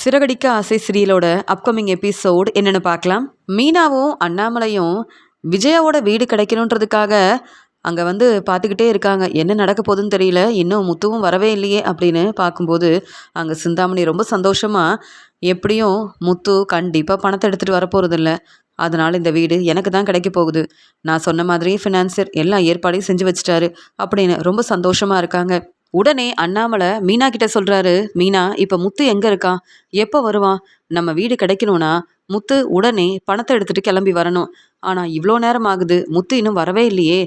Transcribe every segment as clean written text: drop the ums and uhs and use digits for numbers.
சிறகடிக்க ஆசை சீரியலோட upcoming episode என்னென்னு பார்க்கலாம். மீனாவும் அண்ணாமலையும் விஜயாவோட வீடு கிடைக்கணுன்றதுக்காக அங்கே வந்து பார்த்துக்கிட்டே இருக்காங்க. என்ன நடக்க போகுதுன்னு தெரியல, இன்னும் முத்துவும் வரவே இல்லையே அப்படின்னு பார்க்கும்போது அங்கே சிந்தாமணி ரொம்ப சந்தோஷமாக, எப்படியும் முத்து கண்டிப்பாக பணத்தை எடுத்துகிட்டு வரப்போகிறதில்ல, அதனால் இந்த வீடு எனக்கு தான் கிடைக்க போகுது, நான் சொன்ன மாதிரியே ஃபினான்சியர் எல்லா ஏற்பாடையும் செஞ்சு வச்சிட்டாரு அப்படின்னு ரொம்ப சந்தோஷமாக இருக்காங்க. உடனே அண்ணாமலை மீனா கிட்ட சொல்றாரு, மீனா இப்போ முத்து எங்க இருக்கான், எப்போ வருவான், நம்ம வீடு கிடைக்கணும்னா முத்து உடனே பணத்தை எடுத்துட்டு கிளம்பி வரணும், ஆனா இவ்வளோ நேரம் ஆகுது, முத்து இன்னும் வரவே இல்லையே,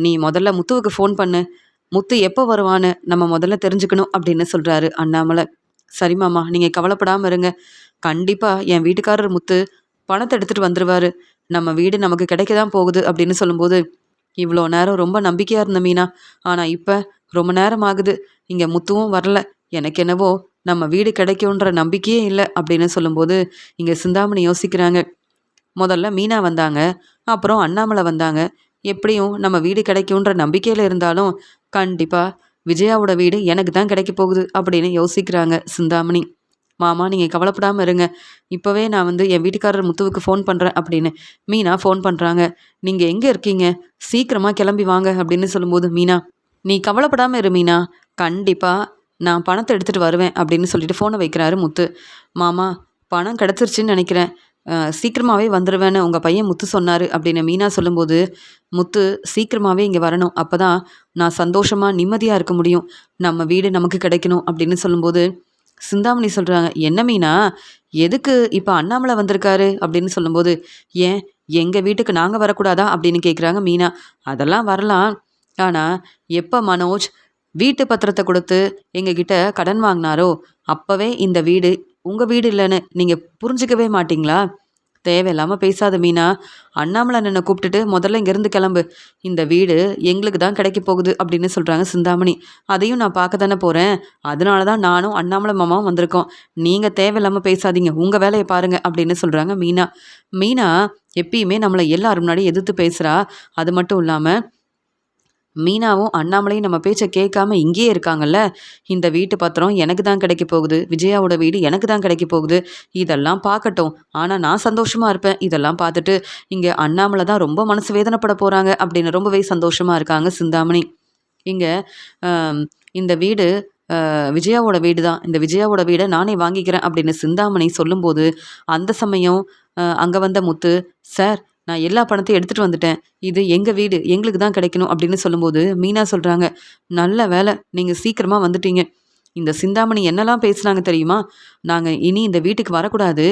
நீ முதல்ல முத்துவுக்கு ஃபோன் பண்ணு, முத்து எப்போ வருவான்னு நம்ம முதல்ல தெரிஞ்சுக்கணும் அப்படின்னு சொல்றாரு அண்ணாமலை. சரி மாமா, நீங்க கவலைப்படாம இருங்க, கண்டிப்பா என் வீட்டுக்காரர் முத்து பணத்தை எடுத்துட்டு வந்துருவாரு, நம்ம வீடு நமக்கு கிடைக்க தான் போகுது அப்படின்னு சொல்லும்போது, இவ்வளோ நேரம் ரொம்ப நம்பிக்கையா இருந்த மீனா, ஆனா இப்போ ரொம்ப நேரம் ஆகுது, இங்கே முத்துவும் வரல, எனக்கு என்னவோ நம்ம வீடு கிடைக்கும்ன்ற நம்பிக்கையே இல்லை அப்படின்னு சொல்லும்போது இங்கே சிந்தாமணி யோசிக்கிறாங்க. முதல்ல மீனா வந்தாங்க, அப்புறம் அண்ணாமலை வந்தாங்க, எப்படியும் நம்ம வீடு கிடைக்கும்ன்ற நம்பிக்கையில் இருந்தாலும் கண்டிப்பாக விஜயாவோட வீடு எனக்கு தான் கிடைக்க போகுது அப்படின்னு யோசிக்கிறாங்க சிந்தாமணி. மாமா நீங்கள் கவலைப்படாமல் இருங்க, இப்போவே நான் வந்து என் வீட்டுக்காரர் முத்துவுக்கு ஃபோன் பண்ணுறேன் அப்படின்னு மீனா ஃபோன் பண்ணுறாங்க. நீங்கள் எங்கே இருக்கீங்க, சீக்கிரமாக கிளம்பி வாங்க அப்படின்னு சொல்லும்போது மீனா, நீ கவலைப்படாமல் இரு மீனா, கண்டிப்பாக நான் பணத்தை எடுத்துகிட்டு வருவேன் அப்படின்னு சொல்லிட்டு ஃபோனை வைக்கிறாரு முத்து. மாமா பணம் கிடச்சிருச்சுன்னு நினைக்கிறேன், சீக்கிரமாகவே வந்துடுவேன்னு உங்கள் பையன் முத்து சொன்னார் அப்படின்னு மீனா சொல்லும்போது, முத்து சீக்கிரமாகவே இங்கே வரணும், அப்போ தான் நான் சந்தோஷமாக நிம்மதியாக இருக்க முடியும், நம்ம வீடு நமக்கு கிடைக்கணும் அப்படின்னு சொல்லும்போது சிந்தாமணி சொல்கிறாங்க, என்ன மீனா எதுக்கு இப்போ அண்ணாமலை வந்திருக்காரு அப்படின்னு சொல்லும்போது, ஏன் எங்கள் வீட்டுக்கு நாங்கள் வரக்கூடாதா அப்படின்னு கேட்குறாங்க மீனா. அதெல்லாம் வரலாம், ஆனால் எப்போ மனோஜ் வீட்டு பத்திரத்தை கொடுத்து எங்ககிட்ட கடன் வாங்கினாரோ அப்போவே இந்த வீடு உங்கள் வீடு இல்லைன்னு நீங்கள் புரிஞ்சிக்கவே மாட்டிங்களா, தேவையில்லாமல் பேசாத மீனா, அண்ணாமலை அண்ணனை கூப்பிட்டுட்டு முதல்ல இங்கேருந்து கிளம்பு, இந்த வீடு எங்களுக்கு தான் கிடைக்க போகுது அப்படின்னு சொல்கிறாங்க சிந்தாமணி. அதையும் நான் பார்க்க தானே போகிறேன், அதனால தான் நானும் அண்ணாமலை மாமாவும் வந்திருக்கோம், நீங்கள் தேவையில்லாமல் பேசாதீங்க, உங்கள் வேலையை பாருங்கள் அப்படின்னு சொல்கிறாங்க மீனா. மீனா எப்பயுமே நம்மளை எல்லாரும் முன்னாடி எதிர்த்து பேசுகிறா, அது மட்டும் இல்லாமல் மீனாவும் அண்ணாமலையும் நம்ம பேச்சை கேட்காம இங்கேயே இருக்காங்கல்ல, இந்த வீட்டு பத்திரம் எனக்கு தான் கிடைக்க போகுது, விஜயாவோட வீடு எனக்கு தான் கிடைக்க போகுது, இதெல்லாம் பார்க்கட்டும், ஆனால் நான் சந்தோஷமாக இருப்பேன், இதெல்லாம் பார்த்துட்டு இங்கே அண்ணாமலை தான் ரொம்ப மனசு வேதனைப்பட போகிறாங்க அப்படின்னு ரொம்பவே சந்தோஷமாக இருக்காங்க சிந்தாமணி. இங்கே இந்த வீடு விஜயாவோட வீடு தான், இந்த விஜயாவோட வீடை நானே வாங்கிக்கிறேன் அப்படின்னு சிந்தாமணி சொல்லும்போது அந்த சமயம் அங்கே வந்த முத்து, சார் நான் எல்லா பணத்தையும் எடுத்துகிட்டு வந்துட்டேன், இது எங்கள் வீடு எங்களுக்கு தான் கிடைக்கணும் அப்படின்னு சொல்லும்போது மீனா சொல்கிறாங்க, நல்ல வேலை நீங்கள் சீக்கிரமாக வந்துட்டீங்க, இந்த சிந்தாமணி என்னெல்லாம் பேசுனாங்க தெரியுமா, நாங்கள் இனி இந்த வீட்டுக்கு வரக்கூடாது,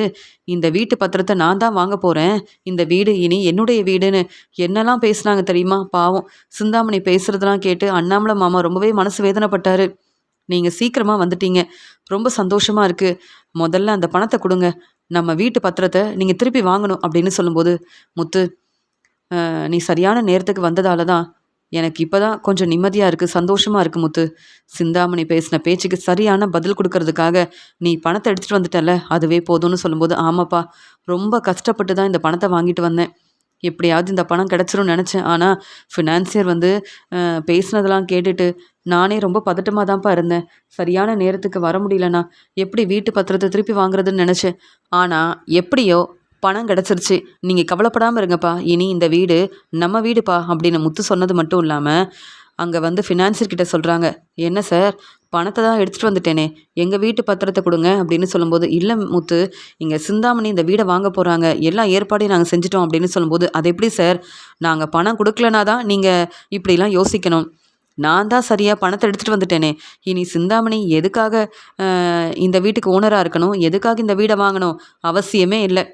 இந்த வீட்டு பத்திரத்தை நான் தான் வாங்க போகிறேன், இந்த வீடு இனி என்னுடைய வீடுன்னு என்னெல்லாம் பேசுனாங்க தெரியுமா. பாவம் சிந்தாமணி பேசுகிறதெல்லாம் கேட்டு அண்ணாமலை மாமா ரொம்பவே மனசு வேதனைப்பட்டார். நீங்கள் சீக்கிரமாக வந்துட்டீங்க, ரொம்ப சந்தோஷமாக இருக்குது, முதல்ல அந்த பணத்தை கொடுங்க, நம்ம வீட்டு பத்திரத்தை நீங்கள் திருப்பி வாங்கணும் அப்படின்னு சொல்லும்போது முத்து, நீ சரியான நேரத்துக்கு வந்ததால தான் எனக்கு இப்போ தான் கொஞ்சம் நிம்மதியாக இருக்குது, சந்தோஷமாக இருக்குது முத்து, சிந்தாமணி பேசின பேச்சுக்கு சரியான பதில் கொடுக்கறதுக்காக நீ பணத்தை எடுத்துகிட்டு வந்துட்டல, அதுவே போதும்னு சொல்லும்போது, ஆமாப்பா ரொம்ப கஷ்டப்பட்டு தான் இந்த பணத்தை வாங்கிட்டு வந்தேன், எப்படியாவது இந்த பணம் கிடச்சிரும்னு நினச்சேன், ஆனால் ஃபினான்சியர் வந்து பேசினதெல்லாம் கேட்டுட்டு நானே ரொம்ப பதட்டமாக தான்ப்பா இருந்தேன், சரியான நேரத்துக்கு வர முடியலண்ணா, எப்படி வீட்டு பத்திரத்தை திருப்பி வாங்குறதுன்னு நினச்சேன், ஆனால் எப்படியோ பணம் கிடச்சிருச்சு, நீங்கள் கவலைப்படாமல் இருங்கப்பா, இனி இந்த வீடு நம்ம வீடுப்பா அப்படின்னு முத்து சொன்னது மட்டும் இல்லாமல் அங்கே வந்து ஃபினான்சியர்கிட்ட சொல்கிறாங்க, என்ன சார் பணத்தை தான் எடுத்துகிட்டு வந்துட்டேனே, எங்கள் வீட்டு பத்திரத்தை கொடுங்க அப்படின்னு சொல்லும்போது, இல்லை முத்து இங்கே சிந்தாமணி இந்த வீடை வாங்க போகிறாங்க, எல்லா ஏற்பாடையும் நாங்கள் செஞ்சிட்டோம் அப்படின்னு சொல்லும்போது, அது எப்படி சார், நாங்கள் பணம் கொடுக்கலனா தான் நீங்கள் இப்படிலாம் யோசிக்கணும், நான் தான் சரியாக பணத்தை எடுத்துகிட்டு வந்துட்டேனே, இனி சிந்தாமணி எதுக்காக இந்த வீட்டுக்கு ஓனராக இருக்கணும், எதுக்காக இந்த வீடை வாங்கணும், அவசியமே இல்லை,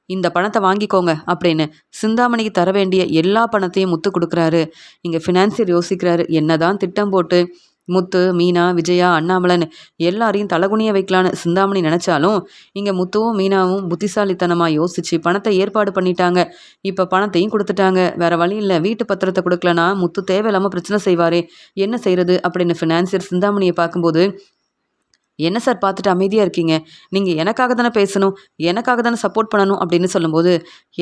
இந்த பணத்தை வாங்கிக்கோங்க அப்படின்னு சிந்தாமணிக்கு தர வேண்டிய எல்லா பணத்தையும் முத்து கொடுக்குறாரு. இங்கே ஃபினான்சியர் யோசிக்கிறாரு, என்னதான் திட்டம் போட்டு முத்து மீனா விஜயா அண்ணாமலைன்னு எல்லாரையும் தலகுனிய வைக்கலான்னு சிந்தாமணி நினச்சாலும் இங்கே முத்துவும் மீனாவும் புத்திசாலித்தனமாக யோசித்து பணத்தை ஏற்பாடு பண்ணிட்டாங்க. இப்போ பணத்தையும் கொடுத்துட்டாங்க, வேற வழி இல்லை, வீட்டு பத்திரத்தை கொடுக்கலனா முத்து தேவையில்லாமல் பிரச்சனை செய்வாரே, என்ன செய்கிறது அப்படின்னு ஃபினான்சியர் சிந்தாமணியை பார்க்கும்போது, என்ன சார் பார்த்துட்டு அமைதியாக இருக்கீங்க, நீங்கள் எனக்காக தானே பேசணும், எனக்காக தானே சப்போர்ட் பண்ணணும் அப்படின்னு சொல்லும்போது,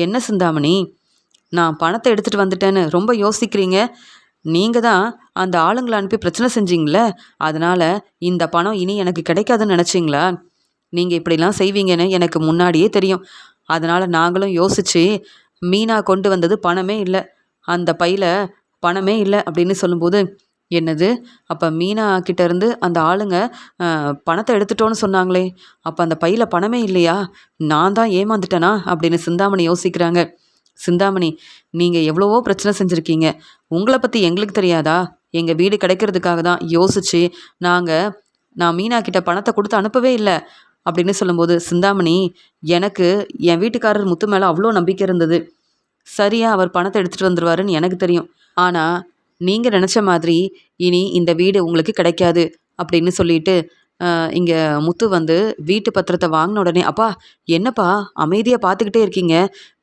என்ன சிந்தாமணி நான் பணத்தை எடுத்துகிட்டு வந்துட்டேன்னு ரொம்ப யோசிக்கிறீங்க, நீங்கள் தான் அந்த ஆளுங்களை அனுப்பி பிரச்சனை செஞ்சீங்களே, அதனால் இந்த பணம் இனி எனக்கு கிடைக்காதுன்னு நினச்சிங்களா, நீங்கள் இப்படிலாம் செய்வீங்கன்னு எனக்கு முன்னாடியே தெரியும். அதனால் நாங்களும் யோசித்து மீனா கொண்டு வந்தது பணமே இல்லை, அந்த பையில பணமே இல்லை அப்படின்னு சொல்லும்போது, என்னது, அப்போ மீனா கிட்ட இருந்து அந்த ஆளுங்க பணத்தை எடுத்துட்டோன்னு சொன்னாங்களே, அப்போ அந்த பையில பணமே இல்லையா, நான் தான் ஏமாந்துட்டேனா அப்படின்னு சிந்தாமணி யோசிக்கிறாங்க. சிந்தாமணி, நீங்கள் எவ்வளவோ பிரச்சனை செஞ்சுருக்கீங்க, உங்களை பற்றி எங்களுக்கு தெரியாதா? எங்கள் வீடு கிடைக்கிறதுக்காக தான் யோசித்து நான் மீனா கிட்ட பணத்தை கொடுத்து அனுப்பவே இல்லை அப்படின்னு சொல்லும்போது, சிந்தாமணி, எனக்கு என் வீட்டுக்காரர் முத்து மேலே அவ்வளோ நம்பிக்கை இருந்தது. சரியா அவர் பணத்தை எடுத்துகிட்டு வந்துடுவாருன்னு எனக்கு தெரியும். ஆனால் நீங்கள் நினச்ச மாதிரி இனி இந்த வீடு உங்களுக்கு கிடைக்காது அப்படின்னு சொல்லிட்டு இங்கே முத்து வந்து வீட்டு பத்திரத்தை வாங்கின உடனே, அப்பா என்னப்பா அமைதியாக பார்த்துக்கிட்டே இருக்கீங்க,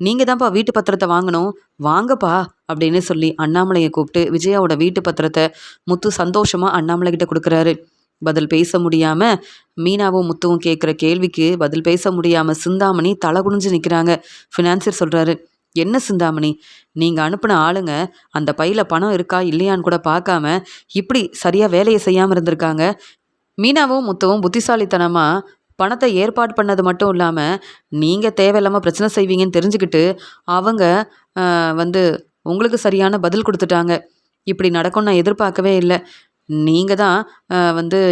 நீங்கள் தான்ப்பா வீட்டு பத்திரத்தை வாங்கணும், வாங்கப்பா அப்படின்னு சொல்லி அண்ணாமலையை கூப்பிட்டு விஜயாவோட வீட்டு பத்திரத்தை முத்து சந்தோஷமாக அண்ணாமலை கிட்ட கொடுக்குறாரு. பதில் பேச முடியாமல் மீனாவும் முத்துவும் கேட்குற கேள்விக்கு பதில் பேச முடியாமல் சிந்தாமணி தலை குனிஞ்சு நிற்கிறாங்க. ஃபினான்சியர் சொல்கிறாரு, என்ன சிந்தாமணி, நீங்கள் அனுப்பின ஆளுங்க அந்த பையில் பணம் இருக்கா இல்லையான்னு கூட பார்க்காம இப்படி சரியாக வேலையை செய்யாமல் இருந்திருக்காங்க. மீனாவும் முத்துவும் புத்திசாலித்தனமாக பணத்தை ஏற்பாடு பண்ணது மட்டும் இல்லாமல் நீங்கள் தேவையில்லாமல் பிரச்சனை செய்வீங்கன்னு தெரிஞ்சுக்கிட்டு அவங்க வந்து உங்களுக்கு சரியான பதில் கொடுத்துட்டாங்க. இப்படி நடக்கும்னு நான் எதிர்பார்க்கவே இல்லை. நீங்கள் தான்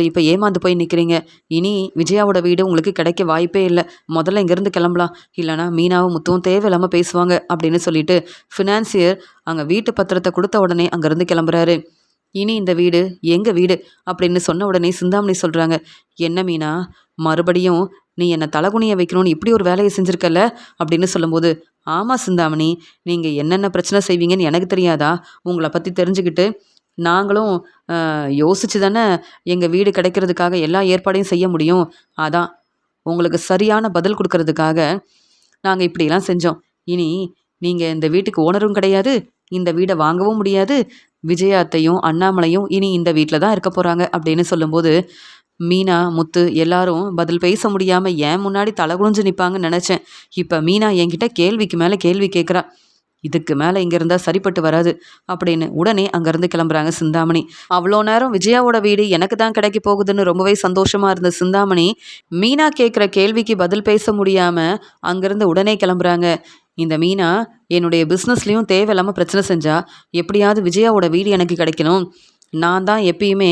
இப்போ ஏமாந்து போய் நிற்கிறீங்க. இனி விஜயாவோட வீடு உங்களுக்கு கிடைக்க வாய்ப்பே இல்லை. முதல்ல இங்கேருந்து கிளம்பலாம், இல்லைனா மீனாவும் முத்துவும் தேவையில்லாமல் பேசுவாங்க அப்படின்னு சொல்லிட்டு ஃபினான்சியர் அங்கே வீட்டு பத்திரத்தை கொடுத்த உடனே அங்கேருந்து கிளம்புறாரு. இனி இந்த வீடு எங்கள் வீடு அப்படின்னு சொன்ன உடனே சிந்தாமணி சொல்கிறாங்க, என்ன மீனா, மறுபடியும் நீ என்னை தலகுனிய வைக்கணும்னு இப்படி ஒரு வேலையை செஞ்சுருக்கல அப்படின்னு சொல்லும்போது, ஆமாம் சிந்தாமணி, நீங்கள் என்னென்ன பிரச்சனை செய்வீங்கன்னு எனக்கு தெரியாதா? உங்களை பற்றி தெரிஞ்சுக்கிட்டு நாங்களும் யோசித்து தானே எங்கள் வீடு கிடைக்கிறதுக்காக எல்லா ஏற்பாடையும் செய்ய முடியும். அதான் உங்களுக்கு சரியான பதில் கொடுக்கறதுக்காக நாங்கள் இப்படிலாம் செஞ்சோம். இனி நீங்கள் இந்த வீட்டுக்கு ஓனரும் கிடையாது, இந்த வீடை வாங்கவும் முடியாது. விஜயாத்தையும் அண்ணாமலையும் இனி இந்த வீட்டில் தான் இருக்க போகிறாங்க அப்படின்னு சொல்லும்போது, மீனா முத்து எல்லாரும் பதில் பேச முடியாமல் ஏன் முன்னாடி தலை குனிஞ்சு நிற்பாங்கன்னு நினச்சேன். இப்போ மீனா என்கிட்ட கேள்விக்கு மேலே கேள்வி கேட்குறா. இதுக்கு மேலே இங்கே இருந்தால் சரிப்பட்டு வராது அப்படின்னு உடனே அங்கேருந்து கிளம்புறாங்க சிந்தாமணி. அவ்வளோ நேரம் விஜயாவோட வீடு எனக்கு தான் கிடைக்க போகுதுன்னு ரொம்பவே சந்தோஷமாக இருந்த சிந்தாமணி மீனா கேட்குற கேள்விக்கு பதில் பேச முடியாமல் அங்கேருந்து உடனே கிளம்புறாங்க. இந்த மீனா என்னுடைய பிஸ்னஸ்லேயும் தேவையில்லாமல் பிரச்சனை செஞ்சா, எப்படியாவது விஜயாவோட வீடு எனக்கு கிடைக்கணும், நான் தான் எப்பயுமே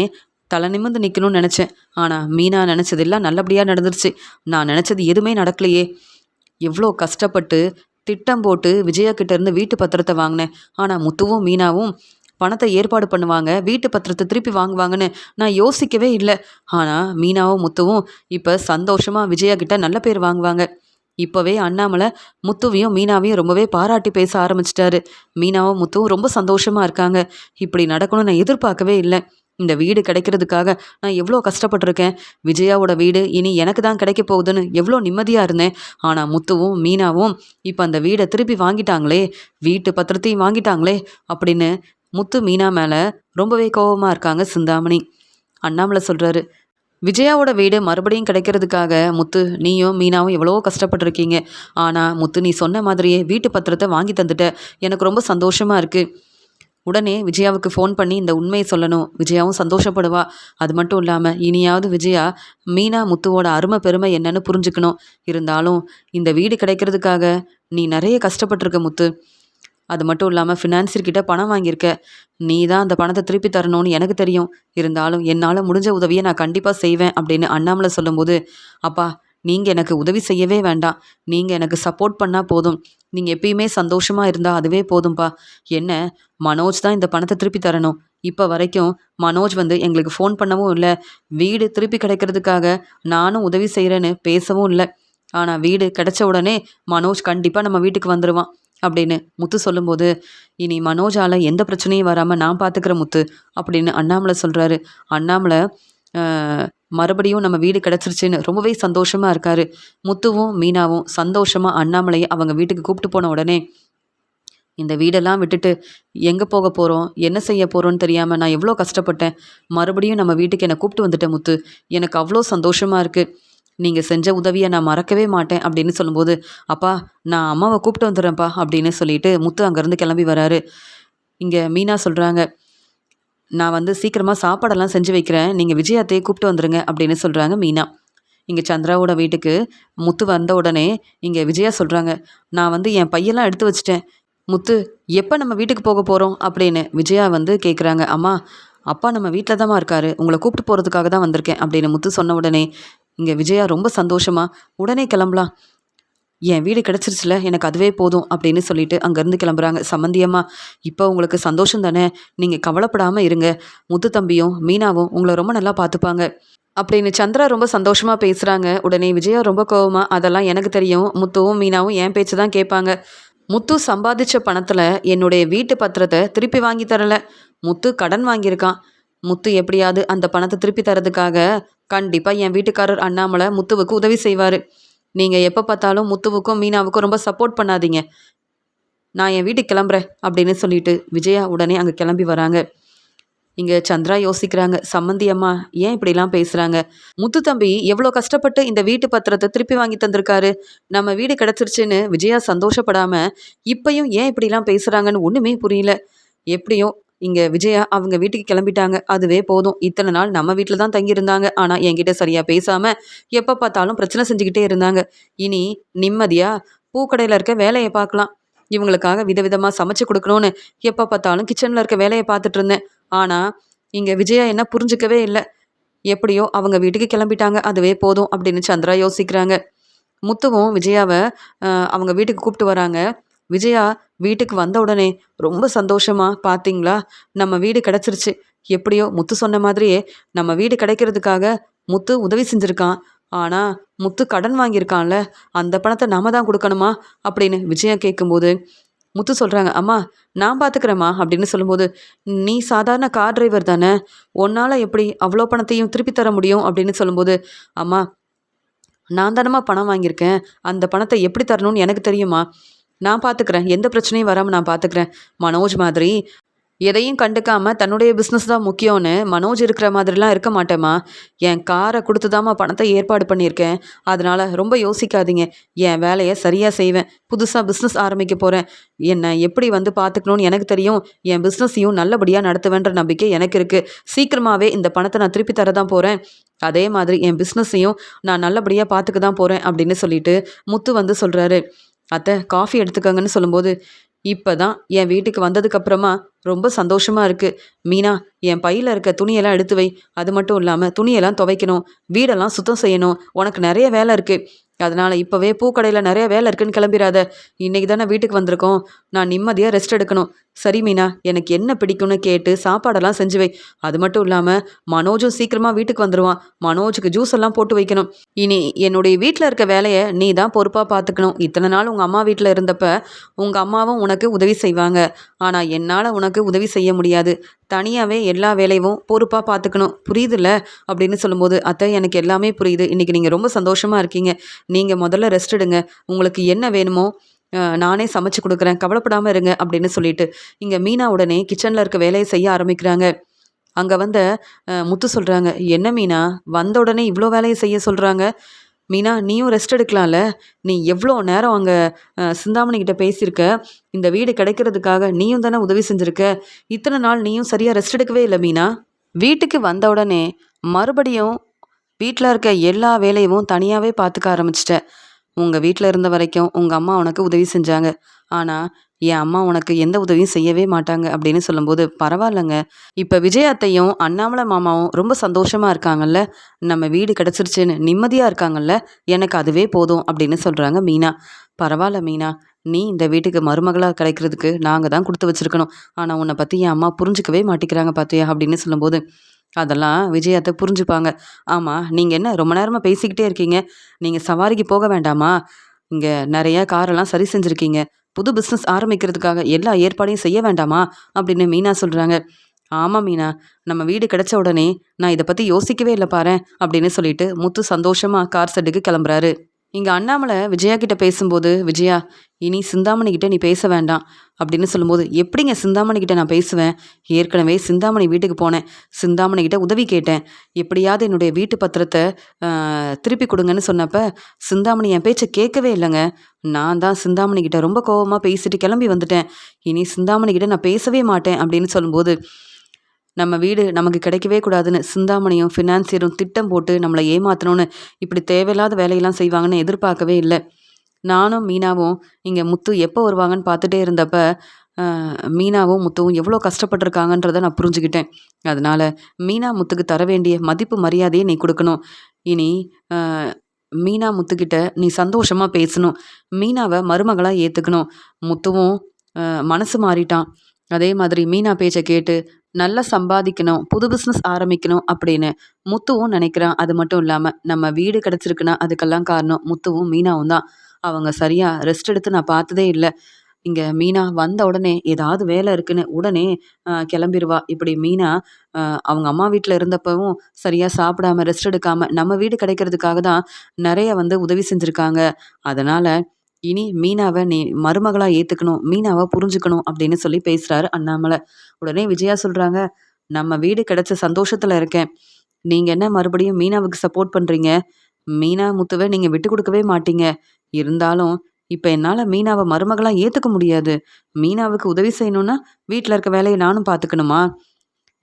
தலை நிமிர்ந்து நிற்கணும்னு நினச்சேன். ஆனால் மீனா நினச்சதெல்லாம் நல்லபடியாக நடந்துருச்சு. நான் நினச்சது எதுவுமே நடக்கலையே. எவ்வளோ கஷ்டப்பட்டு திட்டம் போட்டு விஜயா கிட்டேருந்து வீட்டு பத்திரத்தை வாங்கினேன். ஆனால் முத்துவும் மீனாவும் பணத்தை ஏற்பாடு பண்ணுவாங்க, வீட்டு பத்திரத்தை திருப்பி வாங்குவாங்கன்னு நான் யோசிக்கவே இல்லை. ஆனால் மீனாவும் முத்துவும் இப்போ சந்தோஷமாக விஜயா கிட்ட நல்ல பேர் வாங்குவாங்க. இப்போவே அண்ணாமலை முத்துவையும் மீனாவையும் ரொம்பவே பாராட்டி பேச ஆரம்பிச்சிட்டாரு. மீனாவும் முத்துவும் ரொம்ப சந்தோஷமாக இருக்காங்க. இப்படி நடக்கணும்னு நான் எதிர்பார்க்கவே இல்லை. இந்த வீடு கிடைக்கிறதுக்காக நான் எவ்வளோ கஷ்டப்பட்டிருக்கேன். விஜயாவோட வீடு இனி எனக்கு தான் கிடைக்க போகுதுன்னு எவ்வளோ நிம்மதியாக இருந்தேன். ஆனால் முத்துவும் மீனாவும் இப்போ அந்த வீடை திருப்பி வாங்கிட்டாங்களே, வீட்டு பத்திரத்தையும் வாங்கிட்டாங்களே அப்படின்னு முத்து மீனா மேலே ரொம்பவே கோபமாக இருக்காங்க சிந்தாமணி. அண்ணாமலை சொல்கிறாரு, விஜயாவோட வீடு மறுபடியும் கிடைக்கிறதுக்காக முத்து நீயும் மீனாவும் எவ்வளோ கஷ்டப்பட்டுருக்கீங்க. ஆனால் முத்து, நீ சொன்ன மாதிரியே வீட்டு பத்திரத்தை வாங்கி தந்துட்ட. எனக்கு ரொம்ப சந்தோஷமாக இருக்குது. உடனே விஜயாவுக்கு ஃபோன் பண்ணி இந்த உண்மையை சொல்லணும், விஜயாவும் சந்தோஷப்படுவா. அது மட்டும் இல்லாமல் இனியாவது விஜயா மீனா முத்துவோட அருமை பெருமை என்னன்னு புரிஞ்சுக்கணும். இருந்தாலும் இந்த வீடு கிடைக்கிறதுக்காக நீ நிறைய கஷ்டப்பட்டிருக்க முத்து. அது மட்டும் இல்லாமல் ஃபினான்சியர்கிட்ட பணம் வாங்கியிருக்க. நீ தான் அந்த பணத்தை திருப்பி தரணும்னு எனக்கு தெரியும். இருந்தாலும் என்னால் முடிஞ்ச உதவியை நான் கண்டிப்பாக செய்வேன் அப்படின்னு அண்ணாமலை சொல்லும்போது, அப்பா, நீங்கள் எனக்கு உதவி செய்யவே வேண்டாம், நீங்கள் எனக்கு சப்போர்ட் பண்ணால் போதும். நீங்கள் எப்பயுமே சந்தோஷமாக இருந்தால் அதுவே போதும்பா. என்ன, மனோஜ் தான் இந்த பணத்தை திருப்பி தரணும். இப்போ வரைக்கும் மனோஜ் எங்களுக்கு ஃபோன் பண்ணவும் இல்லை, வீடு திருப்பி கிடைக்கிறதுக்காக நானும் உதவி செய்கிறேன்னு பேசவும் இல்லை. ஆனால் வீடு கிடைச்ச உடனே மனோஜ் கண்டிப்பாக நம்ம வீட்டுக்கு வந்துடுவான் அப்படின்னு முத்து சொல்லும்போது, இனி மனோஜால் எந்த பிரச்சனையும் வராமல் நான் பார்த்துக்கிற முத்து அப்படின்னு அண்ணாமலை சொல்கிறாரு. அண்ணாமலை மறுபடியும் நம்ம வீடு கிடச்சிருச்சுன்னு ரொம்பவே சந்தோஷமாக இருக்கார். முத்துவும் மீனாவும் சந்தோஷமாக அண்ணாமலையை அவங்க வீட்டுக்கு கூப்பிட்டு போன உடனே, இந்த வீடெல்லாம் விட்டுட்டு எங்கே போக போகிறோம், என்ன செய்ய போகிறோன்னு தெரியாமல் நான் எவ்வளோ கஷ்டப்பட்டேன். மறுபடியும் நம்ம வீட்டுக்கு என்னை கூப்பிட்டு வந்துட்டேன் முத்து. எனக்கு அவ்வளோ சந்தோஷமாக இருக்குது. நீங்கள் செஞ்ச உதவியை நான் மறக்கவே மாட்டேன் அப்படின்னு சொல்லும்போது, அப்பா, நான் அம்மாவை கூப்பிட்டு வந்துடுறேன்ப்பா அப்படின்னு சொல்லிட்டு முத்து அங்கேருந்து கிளம்பி வராரு. இங்கே மீனா சொல்கிறாங்க, நான் சீக்கிரமாக சாப்பாடெல்லாம் செஞ்சு வைக்கிறேன், நீங்கள் விஜயாத்தையே கூப்பிட்டு வந்துடுங்க அப்படின்னு சொல்கிறாங்க மீனா. இங்கே சந்திராவோட வீட்டுக்கு முத்து வந்த உடனே இங்கே விஜயா சொல்கிறாங்க, நான் வந்து என் பையெல்லாம் எடுத்து வச்சிட்டேன். முத்து, எப்போ நம்ம வீட்டுக்கு போக போகிறோம் அப்படின்னு விஜயா வந்து கேட்குறாங்க. அம்மா, அப்பா நம்ம வீட்டில் தாம்மா இருக்காரு, உங்களை கூப்பிட்டு போகிறதுக்காக தான் வந்திருக்கேன் அப்படின்னு முத்து சொன்ன உடனே இங்கே விஜயா ரொம்ப சந்தோஷமா, உடனே கிளம்பலாம், என் வீடு கிடச்சிருச்சுல, எனக்கு அதுவே போதும் அப்படின்னு சொல்லிட்டு அங்கேருந்து கிளம்புறாங்க. சம்மந்தியம்மா, இப்போ உங்களுக்கு சந்தோஷம் தானே, நீங்கள் கவலைப்படாமல் இருங்க, முத்து தம்பியும் மீனாவும் உங்களை ரொம்ப நல்லா பார்த்துப்பாங்க அப்படின்னு சந்திரா ரொம்ப சந்தோஷமாக பேசுகிறாங்க. உடனே விஜயா ரொம்ப கோவமா, அதெல்லாம் எனக்கு தெரியும், முத்துவும் மீனாவும் என் பேச்சு தான் கேட்பாங்க. முத்து சம்பாதிச்ச பணத்தில் என்னுடைய வீட்டு பத்திரத்தை திருப்பி வாங்கி தரல, முத்து கடன் வாங்கியிருக்கான். முத்து எப்படியாவது அந்த பணத்தை திருப்பி தரதுக்காக கண்டிப்பாக என் வீட்டுக்காரர் அண்ணாமலை முத்துவுக்கு உதவி செய்வார். நீங்கள் எப்போ பார்த்தாலும் முத்துவுக்கும் மீனாவுக்கும் ரொம்ப சப்போர்ட் பண்ணாதீங்க, நான் என் வீட்டுக்கு கிளம்புறேன் அப்படின்னு சொல்லிட்டு விஜயா உடனே அங்கே கிளம்பி வராங்க. இங்கே சந்திரா யோசிக்கிறாங்க, சம்மந்தி அம்மா ஏன் இப்படிலாம் பேசுகிறாங்க, முத்து தம்பி எவ்வளோ கஷ்டப்பட்டு இந்த வீட்டு பத்திரத்தை திருப்பி வாங்கி தந்திருக்காரு, நம்ம வீடு கிடச்சிருச்சுன்னு விஜயா சந்தோஷப்படாமல் இப்பயும் ஏன் இப்படிலாம் பேசுகிறாங்கன்னு ஒன்றுமே புரியல. எப்படியோ இங்கே விஜயா அவங்க வீட்டுக்கு கிளம்பிட்டாங்க, அதுவே போதும். இத்தனை நாள் நம்ம வீட்டில் தான் தங்கியிருந்தாங்க, ஆனால் என்கிட்ட சரியாக பேசாமல் எப்போ பார்த்தாலும் பிரச்சனை செஞ்சுக்கிட்டே இருந்தாங்க. இனி நிம்மதியாக பூக்கடையில் இருக்க வேலையை பார்க்கலாம். இவங்களுக்காக விதவிதமாக சமைச்சு கொடுக்கணும்னு எப்போ பார்த்தாலும் கிச்சனில் இருக்க வேலையை பார்த்துட்டு இருந்தேன். ஆனால் இங்கே விஜயா என்ன புரிஞ்சிக்கவே இல்லை. எப்படியோ அவங்க வீட்டுக்கு கிளம்பிட்டாங்க, அதுவே போதும் அப்படின்னு சந்திரா யோசிக்கிறாங்க. முத்துவும் விஜயாவை அவங்க வீட்டுக்கு கூப்பிட்டு வராங்க. விஜயா வீட்டுக்கு வந்த உடனே ரொம்ப சந்தோஷமா, பார்த்தீங்களா நம்ம வீடு கிடச்சிருச்சு, எப்படியோ முத்து சொன்ன மாதிரியே நம்ம வீடு கிடைக்கிறதுக்காக முத்து உதவி செஞ்சுருக்கான், ஆனால் முத்து கடன் வாங்கியிருக்கான்ல, அந்த பணத்தை நாம தான் கொடுக்கணுமா அப்படின்னு விஜயா கேட்கும்போது முத்து சொல்கிறாங்க, அம்மா நான் பார்த்துக்கிறேம்மா அப்படின்னு சொல்லும்போது, நீ சாதாரண கார் டிரைவர் தானே, உன்னால் எப்படி அவ்வளோ பணத்தையும் திருப்பி தர முடியும் அப்படின்னு சொல்லும்போது, அம்மா நான் தானம்மா பணம் வாங்கியிருக்கேன், அந்த பணத்தை எப்படி தரணும்னு எனக்கு தெரியுமா, நான் பார்த்துக்கிறேன், எந்த பிரச்சனையும் வராமல் நான் பார்த்துக்கிறேன். மனோஜ் மாதிரி எதையும் கண்டுக்காமல் தன்னுடைய பிஸ்னஸ் தான் முக்கியம்னு மனோஜ் இருக்கிற மாதிரிலாம் இருக்க மாட்டேம்மா, என் காரை கொடுத்து தாம்மா பணத்தை ஏற்பாடு பண்ணியிருக்கேன், அதனால் ரொம்ப யோசிக்காதீங்க, என் வேலையை சரியாக செய்வேன், புதுசாக பிஸ்னஸ் ஆரம்பிக்க போகிறேன், என்னை எப்படி வந்து பார்த்துக்கணும்னு எனக்கு தெரியும், என் பிஸ்னஸையும் நல்லபடியாக நடத்துவேன்ற நம்பிக்கை எனக்கு இருக்குது, சீக்கிரமாகவே இந்த பணத்தை நான் திருப்பி தர தான் போகிறேன், அதே மாதிரி என் பிஸ்னஸையும் நான் நல்லபடியாக பார்த்துக்க தான் போகிறேன் அப்படின்னு சொல்லிட்டு முத்து வந்து சொல்கிறாரு. அத்தை காஃபி எடுத்துக்கங்கன்னு சொல்லும்போது, இப்போ தான் என் வீட்டுக்கு வந்ததுக்கப்புறமா ரொம்ப சந்தோஷமாக இருக்குது. மீனா, என் பையில் இருக்க துணியெல்லாம் எடுத்து வை, அது மட்டும் இல்லாமல் துணியெல்லாம் துவைக்கணும், வீடெல்லாம் சுத்தம் செய்யணும், உனக்கு நிறைய வேலை இருக்குது, அதனால் இப்போவே பூக்கடையில் நிறைய வேலை இருக்குன்னு கிளம்பிடாத, இன்றைக்கி தானே வீட்டுக்கு வந்திருக்கோம், நான் நிம்மதியாக ரெஸ்ட் எடுக்கணும். சரி மீனா, எனக்கு என்ன பிடிக்கும்னு கேட்டு சாப்பாடெல்லாம் செஞ்சு வை, அது மட்டும் இல்லாமல் மனோஜும் சீக்கிரமாக வீட்டுக்கு வந்துடுவான், மனோஜுக்கு ஜூஸ் எல்லாம் போட்டு வைக்கணும், இனி என்னுடைய வீட்டில் இருக்க வேலையை நீ தான் பொறுப்பாக பார்த்துக்கணும். இத்தனை நாள் உங்கள் அம்மா வீட்டில் இருந்தப்ப உங்கள் அம்மாவும் உனக்கு உதவி செய்வாங்க, ஆனால் என்னால் உனக்கு உதவி செய்ய முடியாது, தனியாகவே எல்லா வேலையும் பொறுப்பாக பார்த்துக்கணும், புரியுதுல்ல அப்படின்னு சொல்லும்போது, அத்தை எனக்கு எல்லாமே புரியுது, இன்றைக்கி நீங்கள் ரொம்ப சந்தோஷமாக இருக்கீங்க, நீங்கள் முதல்ல ரெஸ்ட் எடுங்க, உங்களுக்கு என்ன வேணுமோ நானே சமைச்சு கொடுக்குறேன், கவலைப்படாமல் இருங்க அப்படின்னு சொல்லிட்டு இங்கே மீனா உடனே கிச்சனில் இருக்க வேலையை செய்ய ஆரம்பிக்கிறாங்க. அங்கே வந்த முத்து சொல்கிறாங்க, என்ன மீனா வந்த உடனே இவ்வளோ வேலையை செய்ய சொல்கிறாங்க, மீனா நீயும் ரெஸ்ட் எடுக்கலாம்ல, நீ எவ்வளோ நேரம் அங்கே சிந்தாமணிக்கிட்ட பேசியிருக்க, இந்த வீடு கிடைக்கிறதுக்காக நீயும் தானே உதவி செஞ்சுருக்க, இத்தனை நாள் நீயும் சரியாக ரெஸ்ட் எடுக்கவே இல்லை மீனா, வீட்டுக்கு வந்த உடனே மறுபடியும் வீட்டில் இருக்க எல்லா வேலையும் தனியாகவே பார்த்துக்க ஆரம்பிச்சிட்டேன், உங்கள் வீட்டில் இருந்த வரைக்கும் உங்கள் அம்மா உனக்கு உதவி செஞ்சாங்க, ஆனால் என் அம்மா உனக்கு எந்த உதவியும் செய்யவே மாட்டாங்க அப்படின்னு சொல்லும்போது, பரவாயில்லைங்க, இப்போ விஜய் அத்தையும் அண்ணாமலை மாமாவும் ரொம்ப சந்தோஷமாக இருக்காங்கல்ல, நம்ம வீடு கிடச்சிருச்சுன்னு நிம்மதியாக இருக்காங்கல்ல, எனக்கு அதுவே போதும் அப்படின்னு சொல்கிறாங்க மீனா. பரவாயில்ல மீனா, நீ இந்த வீட்டுக்கு மருமகளாக கிடைக்கிறதுக்கு நாங்கள் தான் கொடுத்து வச்சுருக்கணும், ஆனால் உன்னை பற்றி என் அம்மா புரிஞ்சிக்கவே மாட்டேங்கிறாங்க பார்த்தியா அப்படின்னு சொல்லும்போது, அதெல்லாம் விஜயத்தை புரிஞ்சுப்பாங்க. ஆமாம், நீங்கள் என்ன ரொம்ப நேரமாக பேசிக்கிட்டே இருக்கீங்க, நீங்கள் சவாரிக்கு போக வேண்டாமா, இங்கே நிறையா காரெல்லாம் சரி செஞ்சுருக்கீங்க, புது பிஸ்னஸ் ஆரம்பிக்கிறதுக்காக எல்லா ஏற்பாடையும் செய்ய வேண்டாமா அப்படின்னு மீனா சொல்கிறாங்க. ஆமாம் மீனா, நம்ம வீடு கிடைச்ச உடனே நான் இதை பற்றி யோசிக்கவே இல்லை பாரேன் அப்படின்னு சொல்லிட்டு முத்து சந்தோஷமாக கார் செட்டுக்கு கிளம்புறாரு. இங்கே அண்ணாமலை விஜயா கிட்ட பேசும்போது, விஜயா இனி சிந்தாமணிக்கிட்ட நீ பேச வேண்டாம் அப்படின்னு சொல்லும்போது, எப்படிங்க சிந்தாமணிக்கிட்ட நான் பேசுவேன், ஏற்கனவே சிந்தாமணி வீட்டுக்கு போனேன், சிந்தாமணிக்கிட்ட உதவி கேட்டேன், எப்படியாவது என்னுடைய வீட்டு பத்திரத்தை திருப்பி கொடுங்கன்னு சொன்னப்போ சிந்தாமணி என் பேச்சை கேட்கவே இல்லைங்க, நான் தான் சிந்தாமணிக்கிட்ட ரொம்ப கோபமாக பேசிட்டு கிளம்பி வந்துட்டேன், இனி சிந்தாமணிக்கிட்ட நான் பேசவே மாட்டேன் அப்படின்னு சொல்லும்போது, நம்ம வீடு நமக்கு கிடைக்கவே கூடாதுன்னு சிந்தாமணியும் ஃபினான்சியரும் திட்டம் போட்டு நம்மளை ஏமாத்தணும்னு இப்படி தேவையில்லாத வேலையெல்லாம் செய்வாங்கன்னு எதிர்பார்க்கவே இல்லை. நானும் மீனாவும் இங்கே முத்து எப்போ வருவாங்கன்னு பார்த்துட்டே இருந்தப்ப மீனாவும் முத்துவும் எவ்வளோ கஷ்டப்பட்டிருக்காங்கன்றத நான் புரிஞ்சுக்கிட்டேன். அதனால மீனா முத்துக்கு தர வேண்டிய மதிப்பு மரியாதையை நீ கொடுக்கணும். இனி மீனா முத்துக்கிட்ட நீ சந்தோஷமா பேசணும். மீனாவை மருமகளாக ஏற்றுக்கணும். முத்துவும் மனசு மாறிட்டான். அதே மாதிரி மீனா பேச்சை கேட்டு நல்லா சம்பாதிக்கணும், புது பிஸ்னஸ் ஆரம்பிக்கணும் அப்படின்னு முத்துவும் நினைக்கிறான். அது மட்டும் இல்லாமல் நம்ம வீடு கிடச்சிருக்குன்னா அதுக்கெல்லாம் காரணம் முத்துவும் மீனாவும் தான். அவங்க சரியாக ரெஸ்ட் எடுத்து நான் பார்த்ததே இல்லை. இங்கே மீனா வந்த உடனே ஏதாவது வேலை இருக்குன்னு உடனே கிளம்பிடுவா. இப்படி மீனா அவங்க அம்மா வீட்டில் இருந்தப்பவும் சரியாக சாப்பிடாம ரெஸ்ட் எடுக்காமல் நம்ம வீடு கிடைக்கிறதுக்காக தான் நிறைய வந்து உதவி செஞ்சுருக்காங்க. அதனால் இனி மீனாவை நீ மருமகளாக ஏற்றுக்கணும், மீனாவை புரிஞ்சுக்கணும் அப்படின்னு சொல்லி பேசுகிறாரு அண்ணாமலை. உடனே விஜயா சொல்கிறாங்க, நம்ம வீடு கிடைச்ச சந்தோஷத்தில் இருக்கேன். நீங்கள் என்ன மறுபடியும் மீனாவுக்கு சப்போர்ட் பண்ணுறீங்க? மீனா முத்துவை நீங்கள் விட்டு கொடுக்கவே மாட்டீங்க. இருந்தாலும் இப்போ என்னால் மீனாவை மருமகளாக ஏற்றுக்க முடியாது. மீனாவுக்கு உதவி செய்யணும்னா வீட்டில் இருக்க வேலையை நானும் பார்த்துக்கணுமா?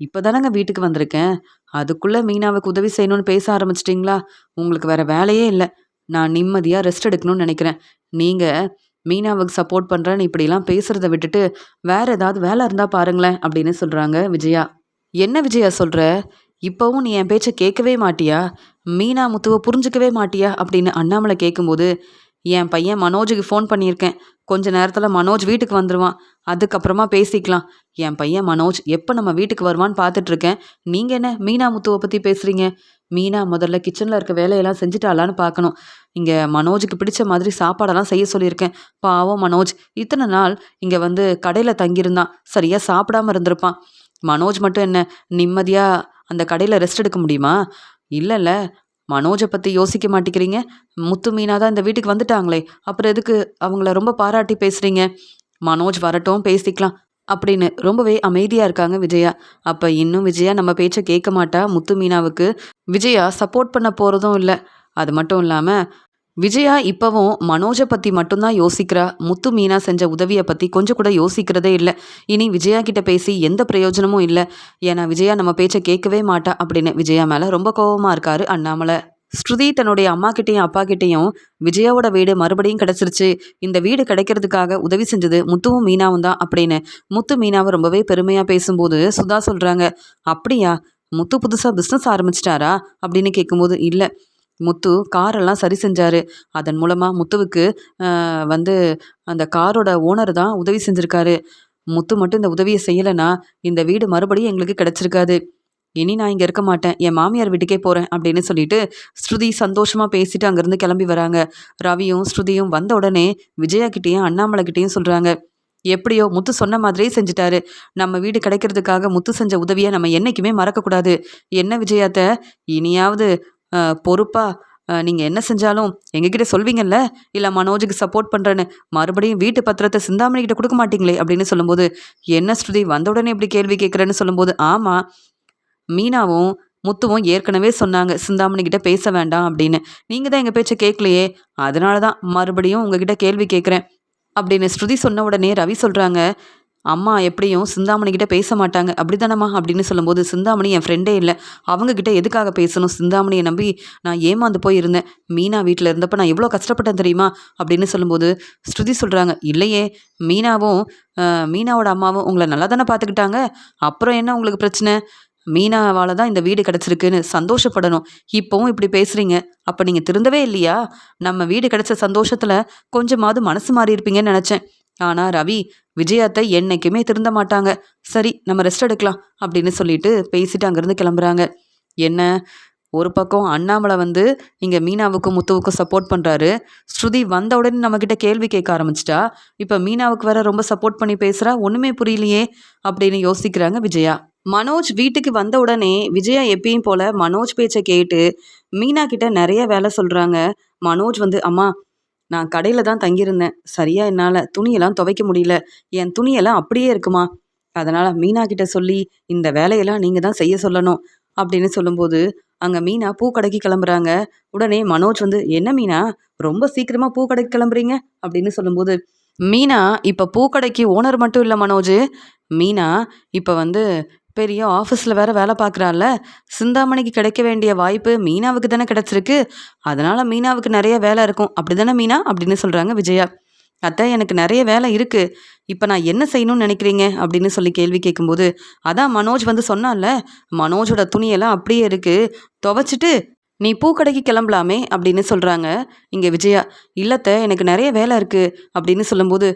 இப்போ தானங்க வீட்டுக்கு வந்திருக்கேன். அதுக்குள்ளே மீனாவுக்கு உதவி செய்யணும்னு பேச ஆரம்பிச்சிட்டிங்களா? உங்களுக்கு வேற வேலையே இல்லை. நான் நிம்மதியாக ரெஸ்ட் எடுக்கணும்னு நினைக்கிறேன். நீங்கள் மீனாவுக்கு சப்போர்ட் பண்ணுறேன்னு இப்படிலாம் பேசுகிறத விட்டுட்டு வேற ஏதாவது வேலை இருந்தால் பாருங்களேன் அப்படின்னு சொல்கிறாங்க விஜயா. என்ன விஜயா சொல்கிற? இப்போவும் நீ என் பேச்சை கேட்கவே மாட்டியா? மீனா முத்துவை புரிஞ்சுக்கவே மாட்டியா அப்படின்னு அண்ணாமலை கேட்கும்போது, என் பையன் மனோஜுக்கு ஃபோன் பண்ணியிருக்கேன். கொஞ்ச நேரத்தில் மனோஜ் வீட்டுக்கு வந்துடுவான். அதுக்கப்புறமா பேசிக்கலாம். என் பையன் மனோஜ் எப்போ நம்ம வீட்டுக்கு வருவான்னு பார்த்துட்ருக்கேன். நீங்கள் என்ன மீனா முத்துவை பற்றி பேசுகிறீங்க? மீனா முதல்ல கிச்சனில் இருக்க வேலையெல்லாம் செஞ்சுட்டாலான்னு பார்க்கணும். இங்கே மனோஜுக்கு பிடிச்ச மாதிரி சாப்பாடெல்லாம் செய்ய சொல்லியிருக்கேன். பாவம் மனோஜ் இத்தனை நாள் இங்கே வந்து கடையில் தங்கியிருந்தான். சரியாக சாப்பிடாம இருந்திருப்பான். மனோஜ் மட்டும் என்ன நிம்மதியாக அந்த கடையில் ரெஸ்ட் எடுக்க முடியுமா? இல்லைல்ல. மனோஜை பற்றி யோசிக்க மாட்டேங்கிறீங்க. முத்து மீனா தான் இந்த வீட்டுக்கு வந்துட்டாங்களே, அப்புறம் எதுக்கு அவங்கள ரொம்ப பாராட்டி பேசுகிறீங்க? மனோஜ் வரட்டும் பேசிக்கலாம் அப்படின்னு ரொம்பவே அமைதியாக இருக்காங்க விஜயா. அப்போ இன்னும் விஜயா நம்ம பேச்சை கேட்க மாட்டா. முத்து மீனாவுக்கு விஜயா சப்போர்ட் பண்ண போகிறதும் இல்லை. அது மட்டும் இல்லாமல் விஜயா இப்போவும் மனோஜை பற்றி மட்டும்தான் யோசிக்கிறா. முத்து மீனா செஞ்ச உதவியை பற்றி கொஞ்சம் கூட யோசிக்கிறதே இல்லை. இனி விஜயா கிட்ட பேசி எந்த பிரயோஜனமும் இல்லை. ஏன்னா விஜயா நம்ம பேச்சை கேட்கவே மாட்டா அப்படின்னு விஜயா மேலே ரொம்ப கோபமாக இருக்காரு அண்ணாமலை. ஸ்ருதி தன்னுடைய அம்மா கிட்டேயும் அப்பா கிட்டேயும் விஜயாவோட வீடு மறுபடியும் கிடச்சிருச்சு, இந்த வீடு கிடைக்கிறதுக்காக உதவி செஞ்சது முத்துவும் மீனாவும் தான் அப்படின்னு முத்து மீனாவை ரொம்பவே பெருமையாக பேசும்போது சுதா சொல்கிறாங்க, அப்படியா முத்து புதுசாக பிஸ்னஸ் ஆரம்பிச்சிட்டாரா அப்படின்னு கேட்கும்போது, இல்லை முத்து காரெல்லாம் சரி செஞ்சார். அதன் மூலமாக முத்துவுக்கு வந்து அந்த காரோட ஓனர் தான் உதவி செஞ்சுருக்காரு. முத்து மட்டும் இந்த உதவியை செய்யலைன்னா இந்த வீடு மறுபடியும் எங்களுக்கு கிடச்சிருக்காது. இனி நான் இங்கே இருக்க மாட்டேன், என் மாமியார் வீட்டுக்கே போகிறேன் அப்படின்னு சொல்லிட்டு ஸ்ருதி சந்தோஷமாக பேசிட்டு அங்கேருந்து கிளம்பி வராங்க. ரவியும் ஸ்ருதியும் வந்த உடனே விஜயா கிட்டேயும் அண்ணாமலை கிட்டேயும் சொல்கிறாங்க, எப்படியோ முத்து சொன்ன மாதிரியே செஞ்சுட்டாரு. நம்ம வீடு கிடைக்கிறதுக்காக முத்து செஞ்ச உதவியை நம்ம என்றைக்குமே மறக்கக்கூடாது. என்ன விஜயாத்த, இனியாவது பொறுப்பாக நீங்கள் என்ன செஞ்சாலும் எங்ககிட்ட சொல்வீங்கல்ல? இல்லை மனோஜுக்கு சப்போர்ட் பண்ணுறேன்னு மறுபடியும் வீட்டு பத்திரத்தை சிந்தாமணிக்கிட்ட கொடுக்க மாட்டீங்களே அப்படின்னு சொல்லும்போது, என்ன ஸ்ருதி வந்த உடனே இப்படி கேள்வி கேட்குறேன்னு சொல்லும்போது, ஆமாம் மீனாவும் முத்துவும் ஏற்கனவே சொன்னாங்க சிந்தாமணிக்கிட்ட பேச வேண்டாம் அப்படின்னு. நீங்கள் தான் எங்கள் பேச்சை கேட்கலையே, அதனால தான் மறுபடியும் உங்ககிட்ட கேள்வி கேட்குறேன் அப்படின்னு ஸ்ருதி சொன்ன உடனே ரவி சொல்கிறாங்க, அம்மா எப்படியும் சிந்தாமணிக்கிட்ட பேச மாட்டாங்க அப்படிதானம்மா அப்படின்னு சொல்லும்போது, சிந்தாமணி என் ஃப்ரெண்டே இல்லை, அவங்கக்கிட்ட எதுக்காக பேசணும்? சிந்தாமணியை நம்பி நான் ஏமாந்து போய் இருந்தேன். மீனா வீட்டில் இருந்தப்போ நான் எவ்வளோ கஷ்டப்பட்டேன் தெரியுமா அப்படின்னு சொல்லும்போது ஸ்ருதி சொல்கிறாங்க, இல்லையே மீனாவும் மீனாவோட அம்மாவும் உங்களை நல்லா தானே பார்த்துக்கிட்டாங்க, அப்புறம் என்ன உங்களுக்கு பிரச்சனை? மீனாவால் தான் இந்த வீடு கிடச்சிருக்குன்னு சந்தோஷப்படணும். இப்போவும் இப்படி பேசுகிறீங்க, அப்போ நீங்கள் திருந்தவே இல்லையா? நம்ம வீடு கிடச்ச சந்தோஷத்தில் கொஞ்சமாவது மனசு மாறி இருப்பீங்கன்னு நினச்சேன். ஆனால் ரவி விஜயாத்தை என்னைக்குமே திருந்த மாட்டாங்க. சரி நம்ம ரெஸ்ட் எடுக்கலாம் அப்படின்னு சொல்லிட்டு பேசிட்டு அங்கேருந்து கிளம்புறாங்க. என்ன ஒரு பக்கம் அண்ணாமலை வந்து இங்கே மீனாவுக்கும் முத்துவுக்கும் சப்போர்ட் பண்ணுறாரு. ஸ்ருதி வந்த உடனே நம்மக்கிட்ட கேள்வி கேட்க ஆரம்பிச்சிட்டா. இப்போ மீனாவுக்கு வேற ரொம்ப சப்போர்ட் பண்ணி பேசுகிறா, ஒன்றுமே புரியலையே அப்படின்னு யோசிக்கிறாங்க விஜயா. மனோஜ் வீட்டுக்கு வந்த உடனே விஜயா எப்பயும் போல மனோஜ் பேச்சை கேட்டு மீனா கிட்ட நிறைய வேலை சொல்கிறாங்க. மனோஜ் வந்து, அம்மா நான் கடையில் தான் தங்கியிருந்தேன், சரியாக என்னால் துணியெல்லாம் துவைக்க முடியல, என் துணியெல்லாம் அப்படியே இருக்குமா, அதனால் மீனா கிட்ட சொல்லி இந்த வேலையெல்லாம் நீங்கள் தான் செய்ய சொல்லணும் அப்படின்னு சொல்லும்போது அங்கே மீனா பூக்கடைக்கு கிளம்புறாங்க. உடனே மனோஜ் வந்து, என்ன மீனா ரொம்ப சீக்கிரமாக பூக்கடைக்கு கிளம்புறீங்க அப்படின்னு சொல்லும்போது, மீனா இப்போ பூக்கடைக்கு ஓனர் மட்டும் இல்லை மனோஜ், மீனா இப்போ வந்து பெரிய ஆஃபீஸில் வேற வேலை பார்க்குறாள்ல. சிந்தாமணிக்கு கிடைக்க வேண்டிய வாய்ப்பு மீனாவுக்கு தானே கிடச்சிருக்கு. அதனால் மீனாவுக்கு நிறைய வேலை இருக்கும். அப்படி தானே மீனா அப்படின்னு சொல்கிறாங்க விஜயா. அத்தை, எனக்கு நிறைய வேலை இருக்கு. இப்போ நான் என்ன செய்யணும்னு நினைக்கிறீங்க அப்படின்னு சொல்லி கேள்வி கேட்கும்போது, அதான் மனோஜ் வந்து சொன்னான்ல, மனோஜோட துணியெல்லாம் அப்படியே இருக்கு, துவைச்சிட்டு நீ பூக்கடைக்கு கிளம்பலாமே அப்படின்னு சொல்கிறாங்க இங்கே விஜயா. இல்லத்த, எனக்கு நிறைய வேலை இருக்கு அப்படின்னு சொல்லும்போது,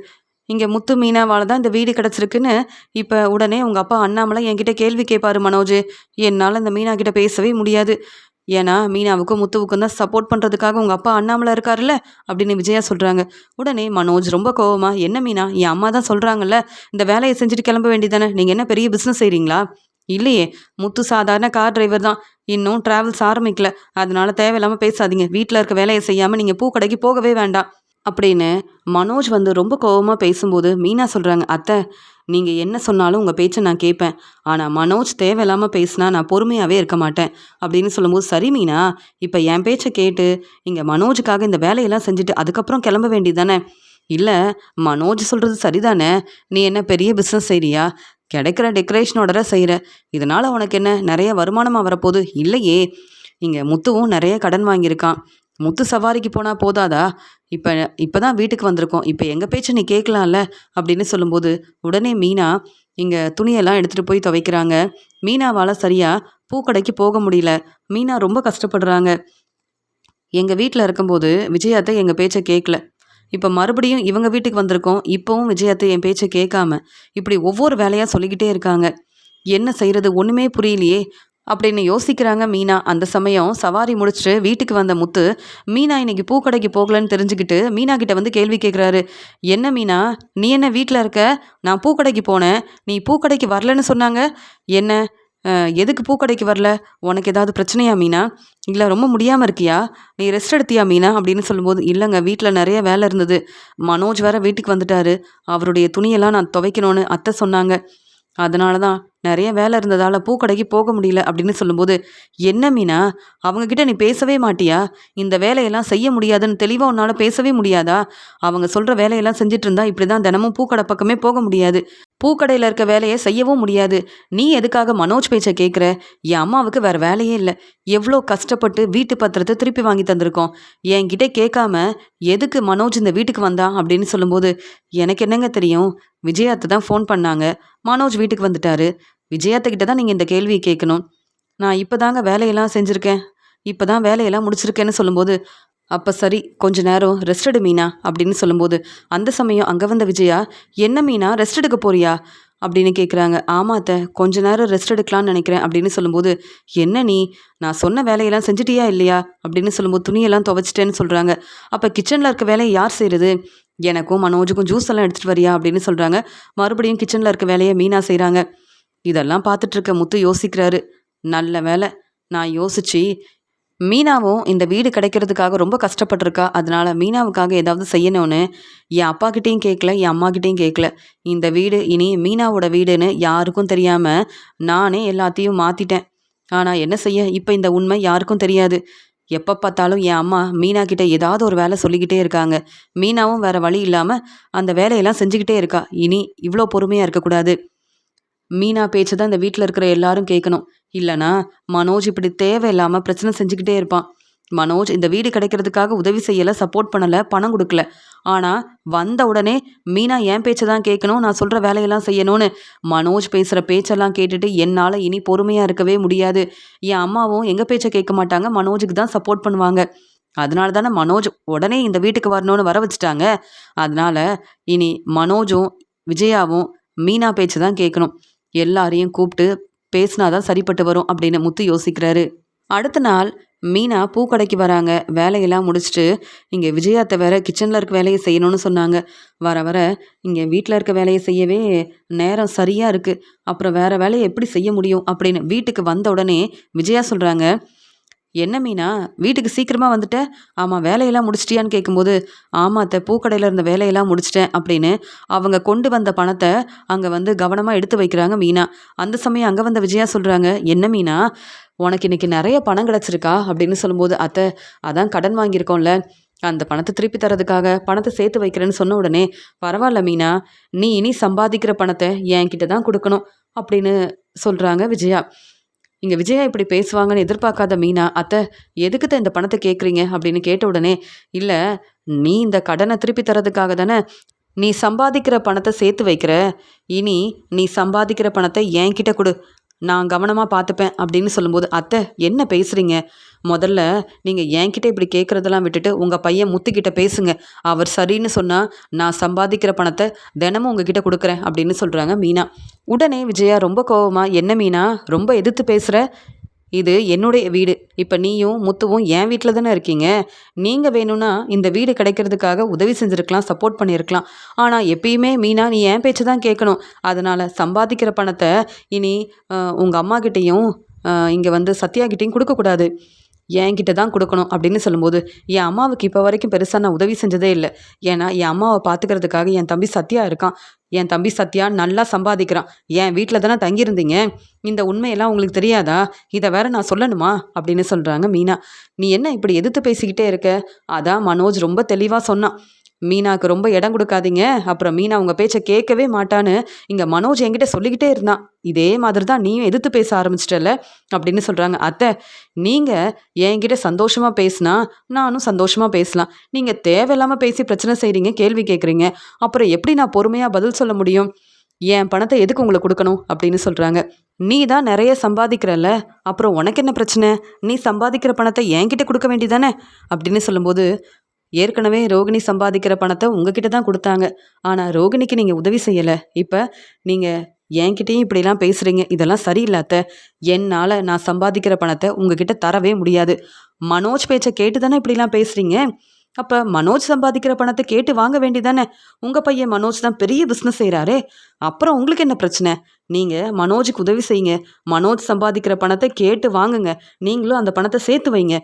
இங்கே முத்து மீனாவால் தான் இந்த வீடு கிடச்சிருக்குன்னு இப்போ உடனே உங்கள் அப்பா அண்ணாமலை என்கிட்ட கேள்வி கேட்பாரு மனோஜ். என்னால் இந்த மீனா கிட்ட பேசவே முடியாது. ஏன்னா மீனாவுக்கும் முத்துவுக்கும் தான் சப்போர்ட் பண்ணுறதுக்காக உங்கள் அப்பா அண்ணாமலை இருக்காருல்ல அப்படின்னு விஜயா சொல்கிறாங்க. உடனே மனோஜ் ரொம்ப கோவமா, என்ன மீனா, என் அம்மா தான் சொல்கிறாங்கல்ல, இந்த வேலையை செஞ்சுட்டு கிளம்ப வேண்டியதானே, நீங்கள் என்ன பெரிய பிஸ்னஸ் செய்கிறீங்களா? இல்லையே, முத்து சாதாரண கார் டிரைவர் தான், இன்னும் டிராவல்ஸ் ஆரம்பிக்கல. அதனால தேவையில்லாமல் பேசாதீங்க. வீட்டில் இருக்க வேலையை செய்யாமல் நீங்கள் பூக்கடைக்கு போகவே வேண்டாம் அப்படின்னு மனோஜ் வந்து ரொம்ப கோவமாக பேசும்போது மீனா சொல்கிறாங்க, அத்தை, நீங்கள் என்ன சொன்னாலும் உங்கள் பேச்சை நான் கேட்பேன். ஆனால் மனோஜ் தேவையில்லாமல் பேசினா நான் பொறுமையாகவே இருக்க மாட்டேன் அப்படின்னு சொல்லும்போது, சரி மீனா, இப்போ என் பேச்சை கேட்டு இங்கே மனோஜுக்காக இந்த வேலையெல்லாம் செஞ்சுட்டு அதுக்கப்புறம் கிளம்ப வேண்டியது தானே? இல்லை, மனோஜ் சொல்கிறது சரிதானே, நீ என்ன பெரிய பிஸ்னஸ் செய்கிறியா? கிடைக்கிற டெக்கரேஷனோட செய்கிற, இதனால் உனக்கு என்ன நிறைய வருமானமாக வரப்போகுது? இல்லையே, இங்கே முத்துவும் நிறைய கடன் வாங்கியிருக்கான். முத்து சவாரிக்கு போனால் போதாதா? இப்போ தான் வீட்டுக்கு வந்திருக்கோம், இப்போ எங்கள் பேச்சை நீ கேட்கலாம்ல அப்படின்னு சொல்லும்போது, உடனே மீனா இங்கே துணியெல்லாம் எடுத்துகிட்டு போய் துவைக்கிறாங்க. மீனாவால் சரியாக பூக்கடைக்கு போக முடியல. மீனா ரொம்ப கஷ்டப்படுறாங்க. எங்கள் வீட்டில் இருக்கும்போது விஜயாத்தை எங்கள் பேச்சை கேட்கல. இப்போ மறுபடியும் இவங்க வீட்டுக்கு வந்திருக்கோம். இப்போவும் விஜயாத்தை என் பேச்சை கேட்காம இப்படி ஒவ்வொரு வேலையாக சொல்லிக்கிட்டே இருக்காங்க. என்ன செய்கிறது ஒன்றுமே புரியலையே அப்படின்னு யோசிக்கிறாங்க மீனா. அந்த சமயம் சவாரி முடிச்சுட்டு வீட்டுக்கு வந்த முத்து, மீனா இன்னைக்கு பூக்கடைக்கு போகலன்னு தெரிஞ்சுக்கிட்டு மீனா கிட்ட வந்து கேள்வி கேட்குறாரு. என்ன மீனா, நீ என்ன வீட்டில் இருக்க? நான் பூக்கடைக்கு போனேன், நீ பூக்கடைக்கு வரலன்னு சொன்னாங்க. என்ன, எதுக்கு பூக்கடைக்கு வரல? உனக்கு ஏதாவது பிரச்சனையா மீனா? இல்லை ரொம்ப முடியாமல் இருக்கியா? நீ ரெஸ்ட் எடுத்தியா மீனா அப்படின்னு சொல்லும்போது, இல்லைங்க, வீட்டில் நிறைய வேலை இருந்தது. மனோஜ் வேற வீட்டுக்கு வந்துட்டாரு. அவருடைய துணியெல்லாம் நான் துவைக்கணும்னு அத்தை சொன்னாங்க. அதனால தான் நிறைய வேலை இருந்ததால் பூக்கடைக்கு போக முடியல அப்படின்னு சொல்லும்போது, என்ன மீனா, அவங்கக்கிட்ட நீ பேசவே மாட்டியா? இந்த வேலையெல்லாம் செய்ய முடியாதுன்னு தெளிவாக உன்னால் பேசவே முடியாதா? அவங்க சொல்கிற வேலையெல்லாம் செஞ்சுட்டு இருந்தா இப்படி தான் தினமும் பூக்கடை பக்கமே போக முடியாது. பூக்கடையில் இருக்க வேலையை செய்யவும் முடியாது. நீ எதுக்காக மனோஜ் பேச்சை கேட்குற? என் அம்மாவுக்கு வேறு வேலையே இல்லை. எவ்வளோ கஷ்டப்பட்டு வீட்டு பத்திரத்தை திருப்பி வாங்கி தந்திருக்கோம். என்கிட்ட கேட்காம எதுக்கு மனோஜ் இந்த வீட்டுக்கு வந்தான் அப்படின்னு சொல்லும்போது, எனக்கு என்னங்க தெரியும், விஜயாத்தை தான் ஃபோன் பண்ணாங்க, மனோஜ் வீட்டுக்கு வந்துட்டாரு. விஜயாத்துக்கிட்ட தான் நீங்கள் இந்த கேள்வியை கேட்கணும். நான் இப்போ தாங்க வேலையெல்லாம் செஞ்சுருக்கேன், இப்போ தான் வேலையெல்லாம் முடிச்சிருக்கேன்னு சொல்லும்போது, அப்போ சரி, கொஞ்ச நேரம் ரெஸ்ட் எடு மீனா அப்படின்னு சொல்லும்போது, அந்த சமயம் அங்கே வந்த விஜயா, என்ன மீனா, ரெஸ்ட் எடுக்க போறியா அப்படின்னு கேட்குறாங்க. ஆமாத்த, கொஞ்ச நேரம் ரெஸ்ட் எடுக்கலான்னு நினைக்கிறேன் அப்படின்னு சொல்லும்போது, என்ன நீ, நான் சொன்ன வேலையெல்லாம் செஞ்சிட்டியா இல்லையா அப்படின்னு சொல்லும்போது, துணியெல்லாம் துவைச்சிட்டேன்னு சொல்கிறாங்க. அப்போ கிச்சனில் இருக்க வேலையை யார் செய்கிறது? எனக்கும் மனோஜுக்கும் ஜூஸ் எல்லாம் எடுத்துகிட்டு வரியா அப்படின்னு சொல்கிறாங்க. மறுபடியும் கிச்சனில் இருக்க வேலையை மீனா செய்கிறாங்க. இதெல்லாம் பார்த்துட்டு இருக்க முத்து யோசிக்கிறாரு. நல்ல வேலை, நான் யோசிச்சு மீனாவும் இந்த வீடு கிடைக்கிறதுக்காக ரொம்ப கஷ்டப்பட்டிருக்கா. அதனால மீனாவுக்காக ஏதாவது செய்யணும்னு என் அப்பாக்கிட்டேயும் கேட்கல, என் அம்மாக்கிட்டேயும் கேட்கல. இந்த வீடு இனி மீனாவோட வீடுன்னு யாருக்கும் தெரியாமல் நானே எல்லாத்தையும் மாற்றிட்டேன். ஆனால் என்ன செய்ய, இப்போ இந்த உண்மை யாருக்கும் தெரியாது. எப்போ பார்த்தாலும் என் அம்மா மீனா கிட்ட ஏதாவது ஒரு வேலை சொல்லிக்கிட்டே இருக்காங்க. மீனாவும் வேற வழி இல்லாமல் அந்த வேலையெல்லாம் செஞ்சுக்கிட்டே இருக்கா. இனி இவ்வளோ பொறுமையாக இருக்கக்கூடாது. மீனா பேச்சு தான் இந்த வீட்டில் இருக்கிற எல்லாரும் கேட்கணும். இல்லைனா மனோஜ் இப்படி தேவையில்லாமல் பிரச்சனை செஞ்சுக்கிட்டே இருப்பான். மனோஜ் இந்த வீடு கிடைக்கிறதுக்காக உதவி செய்யலை, சப்போர்ட் பண்ணலை, பணம் கொடுக்கல. ஆனால் வந்த உடனே மீனா என் பேச்சை தான் கேட்கணும், நான் சொல்கிற வேலையெல்லாம் செய்யணும்னு மனோஜ் பேசுகிற பேச்செல்லாம் கேட்டுட்டு என்னால் இனி பொறுமையாக இருக்கவே முடியாது. என் அம்மாவும் எங்கள் பேச்சை கேட்க மாட்டாங்க, மனோஜுக்கு தான் சப்போர்ட் பண்ணுவாங்க. அதனால தானே மனோஜ் உடனே இந்த வீட்டுக்கு வரணும்னு வர வச்சுட்டாங்க. அதனால இனி மனோஜும் விஜயாவும் மீனா பேச்சு தான் கேட்கணும். எல்லாரையும் கூப்பிட்டு பேசினாதான் சரிப்பட்டு வரும் அப்படின்னு முத்து யோசிக்கிறாரு. அடுத்த நாள் மீனா பூக்கடைக்கு வராங்க. வேலையெல்லாம் முடிச்சுட்டு இங்கே விஜயாத்தை வேற கிச்சனில் இருக்க வேலையை செய்யணும்னு சொன்னாங்க. வர வர இங்கே வீட்டில் இருக்க வேலையை செய்யவே நேரம் சரியாக இருக்குது. அப்புறம் வேறு வேலையை எப்படி செய்ய முடியும் அப்படின்னு வீட்டுக்கு வந்த உடனே விஜயா சொல்கிறாங்க, என்ன மீனா, வீட்டுக்கு சீக்கிரமாக வந்துட்ட? ஆமாம், வேலையெல்லாம் முடிச்சிட்டியான்னு கேட்கும்போது, ஆமாத்த, பூக்கடையில் இருந்த வேலையெல்லாம் முடிச்சிட்டேன் அப்படின்னு அவங்க கொண்டு வந்த பணத்தை அங்கே வந்து கவனமாக எடுத்து வைக்கிறாங்க மீனா. அந்த சமயம் அங்கே வந்த விஜயா சொல்கிறாங்க, என்ன மீனா, உனக்கு இன்னைக்கு நிறைய பணம் கிடச்சிருக்கா அப்படின்னு சொல்லும்போது, அத்தை, அதான் கடன் வாங்கியிருக்கோம்ல, அந்த பணத்தை திருப்பி தரதுக்காக பணத்தை சேர்த்து வைக்கிறேன்னு சொன்ன உடனே, பரவாயில்ல மீனா, நீ இனி சம்பாதிக்கிற பணத்தை என்கிட்ட தான் கொடுக்கணும். அப்படின்னு சொல்கிறாங்க விஜயா. இங்கே விஜயா இப்படி பேசுவாங்கன்னு எதிர்பார்க்காத மீனா, அத்தை எதுக்குத்த இந்த பணத்தை கேட்குறீங்க அப்படின்னு கேட்ட உடனே, இல்லை நீ இந்த கடனை திருப்பி தரதுக்காக தானே நீ சம்பாதிக்கிற பணத்தை சேர்த்து வைக்கிற. இனி நீ சம்பாதிக்கிற பணத்தை என்கிட்ட கொடு, நான் கவனமாக பார்த்துப்பேன் அப்படின்னு சொல்லும்போது, அத்தை என்ன பேசுகிறீங்க? முதல்ல நீங்கள் என்கிட்ட இப்படி கேட்குறதெல்லாம் விட்டுட்டு உங்கள் பையன் முத்துக்கிட்ட பேசுங்க. அவர் சரின்னு சொன்னால் நான் சம்பாதிக்கிற பணத்தை தினமும் உங்ககிட்ட கொடுக்குறேன் அப்படின்னு சொல்கிறாங்க மீனா. உடனே விஜயா ரொம்ப கோவமா, என்ன மீனா ரொம்ப எதிர்த்து பேசுகிற? இது என்னுடைய வீடு. இப்போ நீயும் முத்துவும் என் வீட்டில் தானே இருக்கீங்க. நீங்கள் வேணும்னா இந்த வீடு கிடைக்கிறதுக்காக உதவி செஞ்சுருக்கலாம், சப்போர்ட் பண்ணியிருக்கலாம். ஆனால் எப்பயுமே மீனா நீ என் பேச்சு தான் கேட்கணும். அதனால் சம்பாதிக்கிற பணத்தை இனி உங்கள் அம்மாக்கிட்டேயும் இங்கே வந்து சத்யாகிட்டையும் கொடுக்கக்கூடாது, என்கிட்ட தான் கொடுக்கணும் அப்படின்னு சொல்லும்போது, என் அம்மாவுக்கு இப்போ வரைக்கும் பெருசாக நான் உதவி செஞ்சதே இல்லை. ஏன்னா என் அம்மாவை பார்த்துக்கிறதுக்காக என் தம்பி சத்யா இருக்கான். என் தம்பி சத்யா நல்லா சம்பாதிக்கிறான். என் வீட்டில் தானே தங்கியிருந்தீங்க. இந்த உண்மையெல்லாம் உங்களுக்கு தெரியாதா? இதை வேற நான் சொல்லணுமா அப்படின்னு சொல்கிறாங்க மீனா. நீ என்ன இப்படி எதிர்த்து பேசிக்கிட்டே இருக்க? அதான் மனோஜ் ரொம்ப தெளிவாக சொன்னான், மீனாவுக்கு ரொம்ப இடம் கொடுக்காதீங்க, அப்புறம் மீனா உங்கள் பேச்சை கேட்கவே மாட்டான்னு இங்கே மனோஜ் என்கிட்ட சொல்லிக்கிட்டே இருந்தான். இதே மாதிரி தான் நீயும் எதிர்த்து பேச ஆரம்பிச்சிட்டல அப்படின்னு சொல்கிறாங்க. அத்தை நீங்கள் என்கிட்ட சந்தோஷமாக பேசினா நானும் சந்தோஷமாக பேசலாம். நீங்கள் தேவையில்லாமல் பேசி பிரச்சனை செய்கிறீங்க, கேள்வி கேட்குறீங்க. அப்புறம் எப்படி நான் பொறுமையாக பதில் சொல்ல முடியும்? என் பணத்தை எதுக்கு உங்களுக்கு கொடுக்கணும் அப்படின்னு சொல்கிறாங்க. நீ தான் நிறைய சம்பாதிக்கிறல்ல, அப்புறம் உனக்கு என்ன பிரச்சனை? நீ சம்பாதிக்கிற பணத்தை என்கிட்ட கொடுக்க வேண்டியதானே அப்படின்னு சொல்லும்போது, ஏற்கனவே ரோகிணி சம்பாதிக்கிற பணத்தை உங்ககிட்ட தான் கொடுத்தாங்க. ஆனால் ரோகிணிக்கு நீங்கள் உதவி செய்யலை. இப்போ நீங்கள் என்கிட்டயும் இப்படிலாம் பேசுகிறீங்க, இதெல்லாம் சரியில்லாத. என்னால் நான் சம்பாதிக்கிற பணத்தை உங்ககிட்ட தரவே முடியாது. மனோஜ் பேச்சை கேட்டு தானே இப்படிலாம் பேசுகிறீங்க. அப்போ மனோஜ் சம்பாதிக்கிற பணத்தை கேட்டு வாங்க வேண்டிதானே? உங்கள் பையன் மனோஜ் தான் பெரிய பிஸ்னஸ் செய்கிறாரே, அப்புறம் உங்களுக்கு என்ன பிரச்சனை? நீங்கள் மனோஜுக்கு உதவி செய்யுங்க. மனோஜ் சம்பாதிக்கிற பணத்தை கேட்டு வாங்குங்க. நீங்களும் அந்த பணத்தை சேர்த்து வைங்க.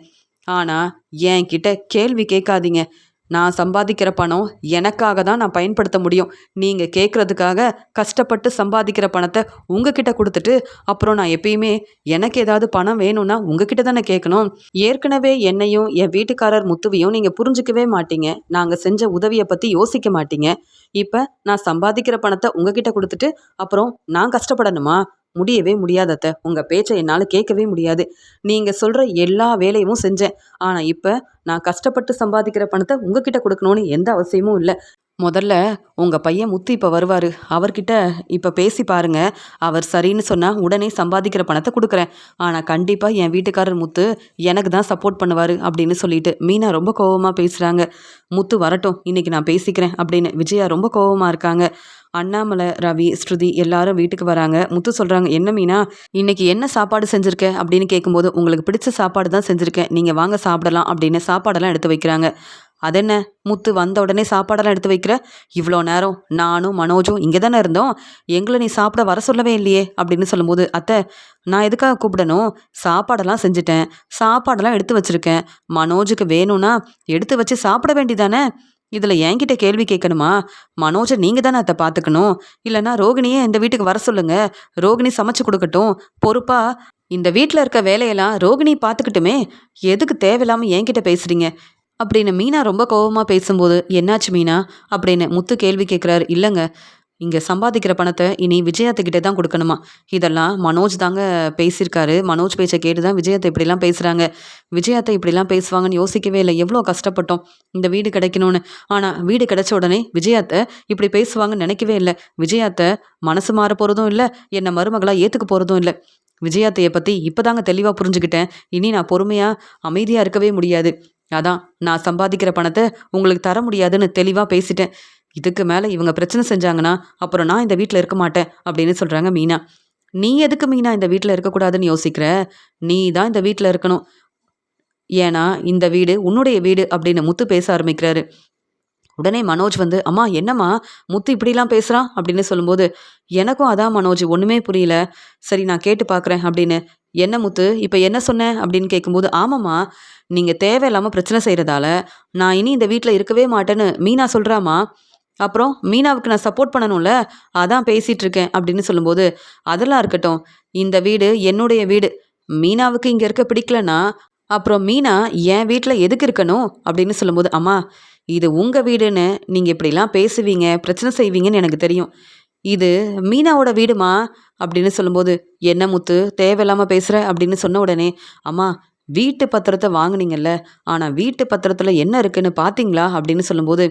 ஆனால் என்கிட்ட கேள்வி கேட்காதீங்க. நான் சம்பாதிக்கிற பணம் எனக்காக தான் நான் பயன்படுத்த முடியும். நீங்கள் கேட்குறதுக்காக கஷ்டப்பட்டு சம்பாதிக்கிற பணத்தை உங்ககிட்ட கொடுத்துட்டு அப்புறம் நான் எப்பயுமே எனக்கு ஏதாவது பணம் வேணும்னா உங்ககிட்ட தானே கேட்கணும். ஏற்கனவே என்னையும் என் வீட்டுக்காரர் முத்துவையும் நீங்கள் புரிஞ்சிக்கவே மாட்டீங்க. நாங்கள் செஞ்ச உதவியை பற்றி யோசிக்க மாட்டீங்க. இப்போ நான் சம்பாதிக்கிற பணத்தை உங்ககிட்ட கொடுத்துட்டு அப்புறம் நான் கஷ்டப்படணுமா? முடியவே முடியாது அத்தை. உங்கள் பேச்சை என்னால் கேட்கவே முடியாது. நீங்கள் சொல்கிற எல்லா வேலையும் செஞ்சேன். ஆனால் இப்போ நான் கஷ்டப்பட்டு சம்பாதிக்கிற பணத்தை உங்ககிட்ட கொடுக்கணும்னு எந்த அவசியமும் இல்லை. முதல்ல உங்கள் பையன் முத்து இப்போ வருவார், அவர்கிட்ட இப்போ பேசி பாருங்க. அவர் சரின்னு சொன்னால் உடனே சம்பாதிக்கிற பணத்தை கொடுக்குறேன். ஆனால் கண்டிப்பாக என் வீட்டுக்காரர் முத்து எனக்கு தான் சப்போர்ட் பண்ணுவார் அப்படின்னு சொல்லிட்டு மீனா ரொம்ப கோபமாக பேசுகிறாங்க. முத்து வரட்டும், இன்னைக்கு நான் பேசிக்கிறேன் அப்படின்னு விஜயா ரொம்ப கோபமாக இருக்காங்க. அண்ணாமலை, ரவி, ஸ்ருதி எல்லாரும் வீட்டுக்கு வராங்க. முத்து சொல்கிறாங்க, என்ன மீனா இன்னைக்கு என்ன சாப்பாடு செஞ்சுருக்க அப்படின்னு கேட்கும்போது, உங்களுக்கு பிடிச்ச சாப்பாடு தான் செஞ்சுருக்கேன், நீங்கள் வாங்க சாப்பிடலாம் அப்படின்னு சாப்பாடெல்லாம் எடுத்து வைக்கிறாங்க. அதென்ன முத்து வந்த உடனே சாப்பாடெல்லாம் எடுத்து வைக்கிற? இவ்வளோ நேரம் நானும் மனோஜும் இங்கே தானே இருந்தோம், எங்களை நீ சாப்பிட வர சொல்லவே இல்லையே அப்படின்னு சொல்லும்போது, அத்தை நான் எதுக்காக கூப்பிடணும்? சாப்பாடெல்லாம் செஞ்சுட்டேன், சாப்பாடெல்லாம் எடுத்து வச்சுருக்கேன். மனோஜுக்கு வேணும்னா எடுத்து வச்சு சாப்பிட வேண்டிதானே? இதில் என்கிட்ட கேள்வி கேட்கணுமா? மனோஜை நீங்கள் தானே அத்தை பார்த்துக்கணும். இல்லைனா ரோகிணியே இந்த வீட்டுக்கு வர சொல்லுங்க, ரோகிணி சமைச்சு கொடுக்கட்டும். பொறுப்பாக இந்த வீட்டில் இருக்க வேலையெல்லாம் ரோகிணி பார்த்துக்கிட்டுமே, எதுக்கு தேவையில்லாமல் என்கிட்ட பேசுகிறீங்க அப்படின்னு மீனா ரொம்ப கோபமாக பேசும்போது, என்னாச்சு மீனா அப்படின்னு முத்து கேள்வி கேட்குறாரு. இல்லைங்க, இங்கே சம்பாதிக்கிற பணத்தை இனி விஜயாத்துக்கிட்டே தான் கொடுக்கணுமா? இதெல்லாம் மனோஜ் தாங்க பேசியிருக்காரு. மனோஜ் பேச்சை கேட்டு தான் விஜயாத்தை இப்படிலாம் பேசுகிறாங்க. விஜயாத்தை இப்படிலாம் பேசுவாங்கன்னு யோசிக்கவே இல்லை. எவ்வளோ கஷ்டப்பட்டோம் இந்த வீடு கிடைக்கணும்னு. ஆனால் வீடு கிடைச்ச உடனே விஜயாத்தை இப்படி பேசுவாங்கன்னு நினைக்கவே இல்லை. விஜயாத்தை மனசு மாற போகிறதும் இல்லை, என்னை மருமகளாக ஏற்றுக்க போகிறதும் இல்லை. விஜயாத்தையை பற்றி இப்போ தாங்க தெளிவாக புரிஞ்சுக்கிட்டேன். இனி நான் பொறுமையாக அமைதியாக இருக்கவே முடியாது. அதான் நான் சம்பாதிக்கிற பணத்தை உங்களுக்கு தர முடியாதுன்னு தெளிவாக பேசிட்டேன். இதுக்கு மேலே இவங்க பிரச்சனை செஞ்சாங்கன்னா அப்புறம் நான் இந்த வீட்டில் இருக்க மாட்டேன் அப்படின்னு சொல்கிறாங்க மீனா. நீ எதுக்கு மீனா இந்த வீட்டில் இருக்கக்கூடாதுன்னு யோசிக்கிற? நீ தான் இந்த வீட்டில் இருக்கணும். ஏன்னா இந்த வீடு உன்னுடைய வீடு அப்படின்னு முத்து பேச ஆரம்பிக்கிறாரு. உடனே மனோஜ் வந்து, அம்மா என்னம்மா முத்து இப்படிலாம் பேசுகிறான் அப்படின்னு சொல்லும்போது, எனக்கும் அதான் மனோஜ் ஒன்றுமே புரியல. சரி நான் கேட்டு பார்க்குறேன் அப்படின்னு. என்ன முத்து இப்போ என்ன சொன்னேன் அப்படின்னு கேட்கும்போது, ஆமாம்மா நீங்கள் தேவையில்லாமல் பிரச்சனை செய்கிறதால நான் இனி இந்த வீட்டில் இருக்கவே மாட்டேன்னு மீனா சொல்கிறாம்மா. அப்புறம் மீனாவுக்கு நான் சப்போர்ட் பண்ணணும்ல, அதான் பேசிகிட்டு இருக்கேன் அப்படின்னு சொல்லும்போது, அதெல்லாம் இருக்கட்டும், இந்த வீடு என்னுடைய வீடு. மீனாவுக்கு இங்கே இருக்க பிடிக்கலன்னா அப்புறம் மீனா என் வீட்டில் எதுக்கு இருக்கணும் அப்படின்னு சொல்லும்போது, அம்மா இது உங்கள் வீடுன்னு நீங்கள் இப்படிலாம் பேசுவீங்க, பிரச்சனை செய்வீங்கன்னு எனக்கு தெரியும். இது மீனாவோட வீடுமா, அப்படின்னு சொல்லும்போது, "என்ன முத்து தேவையில்லாம பேசுற?" அப்படின்னு சொன்ன உடனே, "அம்மா வீட்டு பத்திரத்த வாங்குனீங்கல்ல, ஆனா வீட்டு பத்திரத்துல என்ன இருக்குன்னு பார்த்தீங்களா?" அப்படின்னு சொல்லும்போது,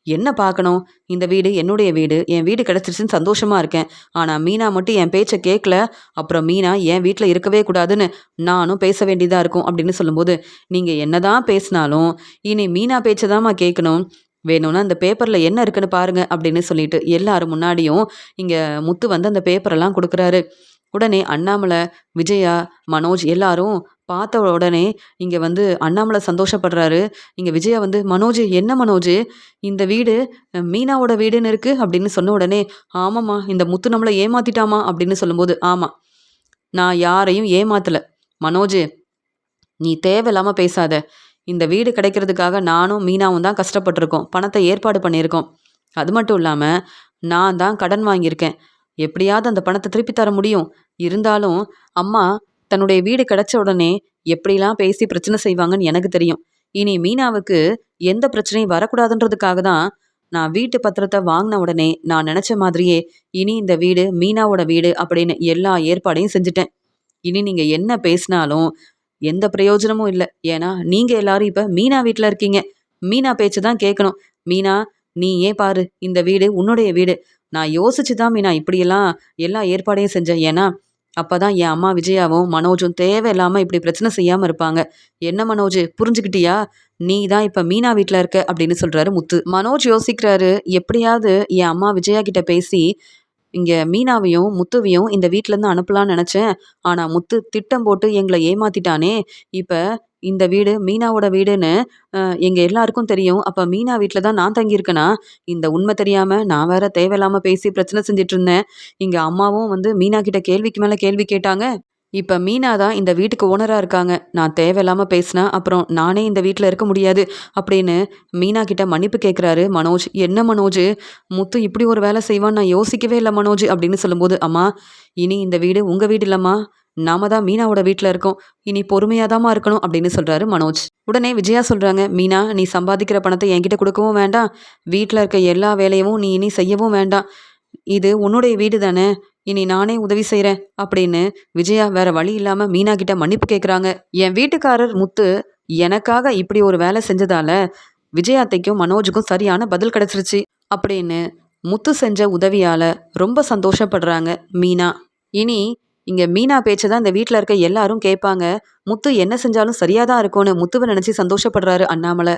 "என்ன பார்க்கணும்? இந்த வீடு என்னுடைய வீடு. என் வீடு கிடைச்சிருச்சுன்னு சந்தோஷமா இருக்கேன். ஆனா மீனா மட்டும் என் பேச்ச கேட்கல. அப்புறம் மீனா என் வீட்ல இருக்கவே கூடாதுன்னு நானும் பேச வேண்டியதா இருக்கும்." அப்படின்னு சொல்லும்போது, "நீங்க என்னதான் பேசினாலும், இனி மீனா பேச்ச தாம்மா கேட்கணும். வேணும்னா அந்த பேப்பர்ல என்ன இருக்குன்னு பாருங்க." அப்படின்னு சொல்லிட்டு எல்லாரும் முன்னாடியும் இங்க முத்து வந்து அந்த பேப்பரெல்லாம் குடுக்குறாரு. உடனே அண்ணாமலை, விஜயா, மனோஜ் எல்லாரும் பார்த்த உடனே இங்க வந்து அண்ணாமலை சந்தோஷப்படுறாரு. இங்க விஜயா வந்து, "மனோஜ் என்ன மனோஜ் இந்த வீடு மீனாவோட வீடுன்னு இருக்கு." அப்படின்னு சொன்ன உடனே, "ஆமாம்மா இந்த முத்து நம்மள ஏமாத்திட்டாம்மா." அப்படின்னு சொல்லும்போது, "ஆமா நான் யாரையும் ஏமாத்தல. மனோஜ் நீ தேவையில்லாம பேசாத. இந்த வீடு கிடைக்கிறதுக்காக நானும் மீனாவும் தான் கஷ்டப்பட்டுருக்கோம். பணத்த ஏற்பாடு பண்ணியிருக்கோம். அது மட்டும் இல்லாம, நான் தான் கடன் வாங்கியிருக்கேன். எப்படியாவது அந்த பணத்த திருப்பி தர முடியும். இருந்தாலும், அம்மா தன்னுடைய வீடு கிடைச்ச உடனே எப்படிலாம் பேசி பிரச்சனை செய்வாங்கன்னு எனக்கு தெரியும். இனி மீனாவுக்கு எந்த பிரச்சனையும் வரக்கூடாதுன்றதுக்காக தான், நான் வீட்டு பத்திரத்த வாங்குன உடனே, நான் நெனச்ச மாதிரியே, இனி இந்த வீடு மீனாவோட வீடு அப்படின்னு எல்லா ஏற்பாடையும் செஞ்சுட்டேன். இனி நீங்க என்ன பேசினாலும் எந்த பிரயோஜனமும் இல்ல. ஏன்னா, நீங்க எல்லாரும் இப்ப மீனா வீட்ல இருக்கீங்க. மீனா பேச்ச தான் கேட்கணும். மீனா, நீயே பாரு. இந்த வீடு உன்னுடைய வீடு. நான் யோசிச்சு தான் மீனா இப்படியெல்லாம் எல்லா ஏற்பாடையும் செஞ்சேன். ஏன்னா, அப்பதான் என் அம்மா விஜயாவும், மனோஜும் தேவையில்லாம இப்படி பிரச்சனை செய்யாம இருப்பாங்க. என்ன மனோஜ் புரிஞ்சுக்கிட்டியா? நீ தான் இப்ப மீனா வீட்ல இருக்க அப்படின்னு சொல்றாரு முத்து. மனோஜ் யோசிக்கிறாரு. எப்படியாவது என் அம்மா விஜயா கிட்ட பேசி இங்க மீனாவையும், முத்துவையும் இந்த வீட்லருந்து அனுப்பலான்னு நெனச்சேன். ஆனா முத்து திட்டம் போட்டு எங்கள ஏமாத்திட்டானே! இப்ப இந்த வீடு மீனாவோட வீடுன்னு அ எங்க எல்லாருக்கும் தெரியும். அப்ப மீனா வீட்ல தான் நான் தங்கியிருக்கனா? இந்த உண்மை தெரியாம நான் வேற தேவையில்லாம பேசி பிரச்சனை செஞ்சுட்டுருந்தேன். இங்க அம்மாவும் வந்து மீனா கிட்ட கேள்விக்கு மேல கேள்வி கேட்டாங்க. இப்ப மீனா தான் இந்த வீட்டுக்கு ஓனரா இருக்காங்க. நான் தேவையில்லாம பேசினா, அப்புறம் நானே இந்த வீட்ல இருக்க முடியாது அப்படின்னு மீனா கிட்ட மன்னிப்பு கேட்குறாரு மனோஜ். "என்ன மனோஜ், முத்து இப்படி ஒரு வேலை செய்வான்னு நான் யோசிக்கவே இல்ல மனோஜ்." அப்படின்னு சொல்லும்போது, "அம்மா, இனி இந்த வீடு உங்க வீடு இல்லம்மா. நாம தான் மீனாவோட வீட்ல இருக்கோம். இனி பொறுமையா தாம்மா இருக்கணும்." அப்படின்னு சொல்றாரு மனோஜ். உடனே விஜயா சொல்றாங்க, "மீனா, நீ சம்பாதிக்கிற பணத்த என்கிட்ட குடுக்கவும் வேண்டாம். வீட்ல இருக்க எல்லா வேலையவும் நீ இனி செய்யவும் வேண்டாம். இது உன்னுடைய வீடு தானே! இனி நானே உதவி செய்றேன்." அப்படின்னு விஜயா வேற வழி இல்லாம மீனா கிட்ட மன்னிப்பு கேட்குறாங்க. என் வீட்டுக்காரர் முத்து எனக்காக இப்படி ஒரு வேலை செஞ்சதால, விஜயா அத்தைக்கும், மனோஜுக்கும் சரியான பதில் கிடைச்சிருச்சு அப்படின்னு முத்து செஞ்ச உதவியால ரொம்ப சந்தோஷப்படுறாங்க மீனா. இனி இங்க மீனா பேச்ச தான் இந்த வீட்ல இருக்க எல்லாரும் கேட்பாங்க. முத்து என்ன செஞ்சாலும் சரியா தான் இருக்கும்னு முத்துவ நினைச்சு சந்தோஷப்படுறாரு அண்ணாமலை.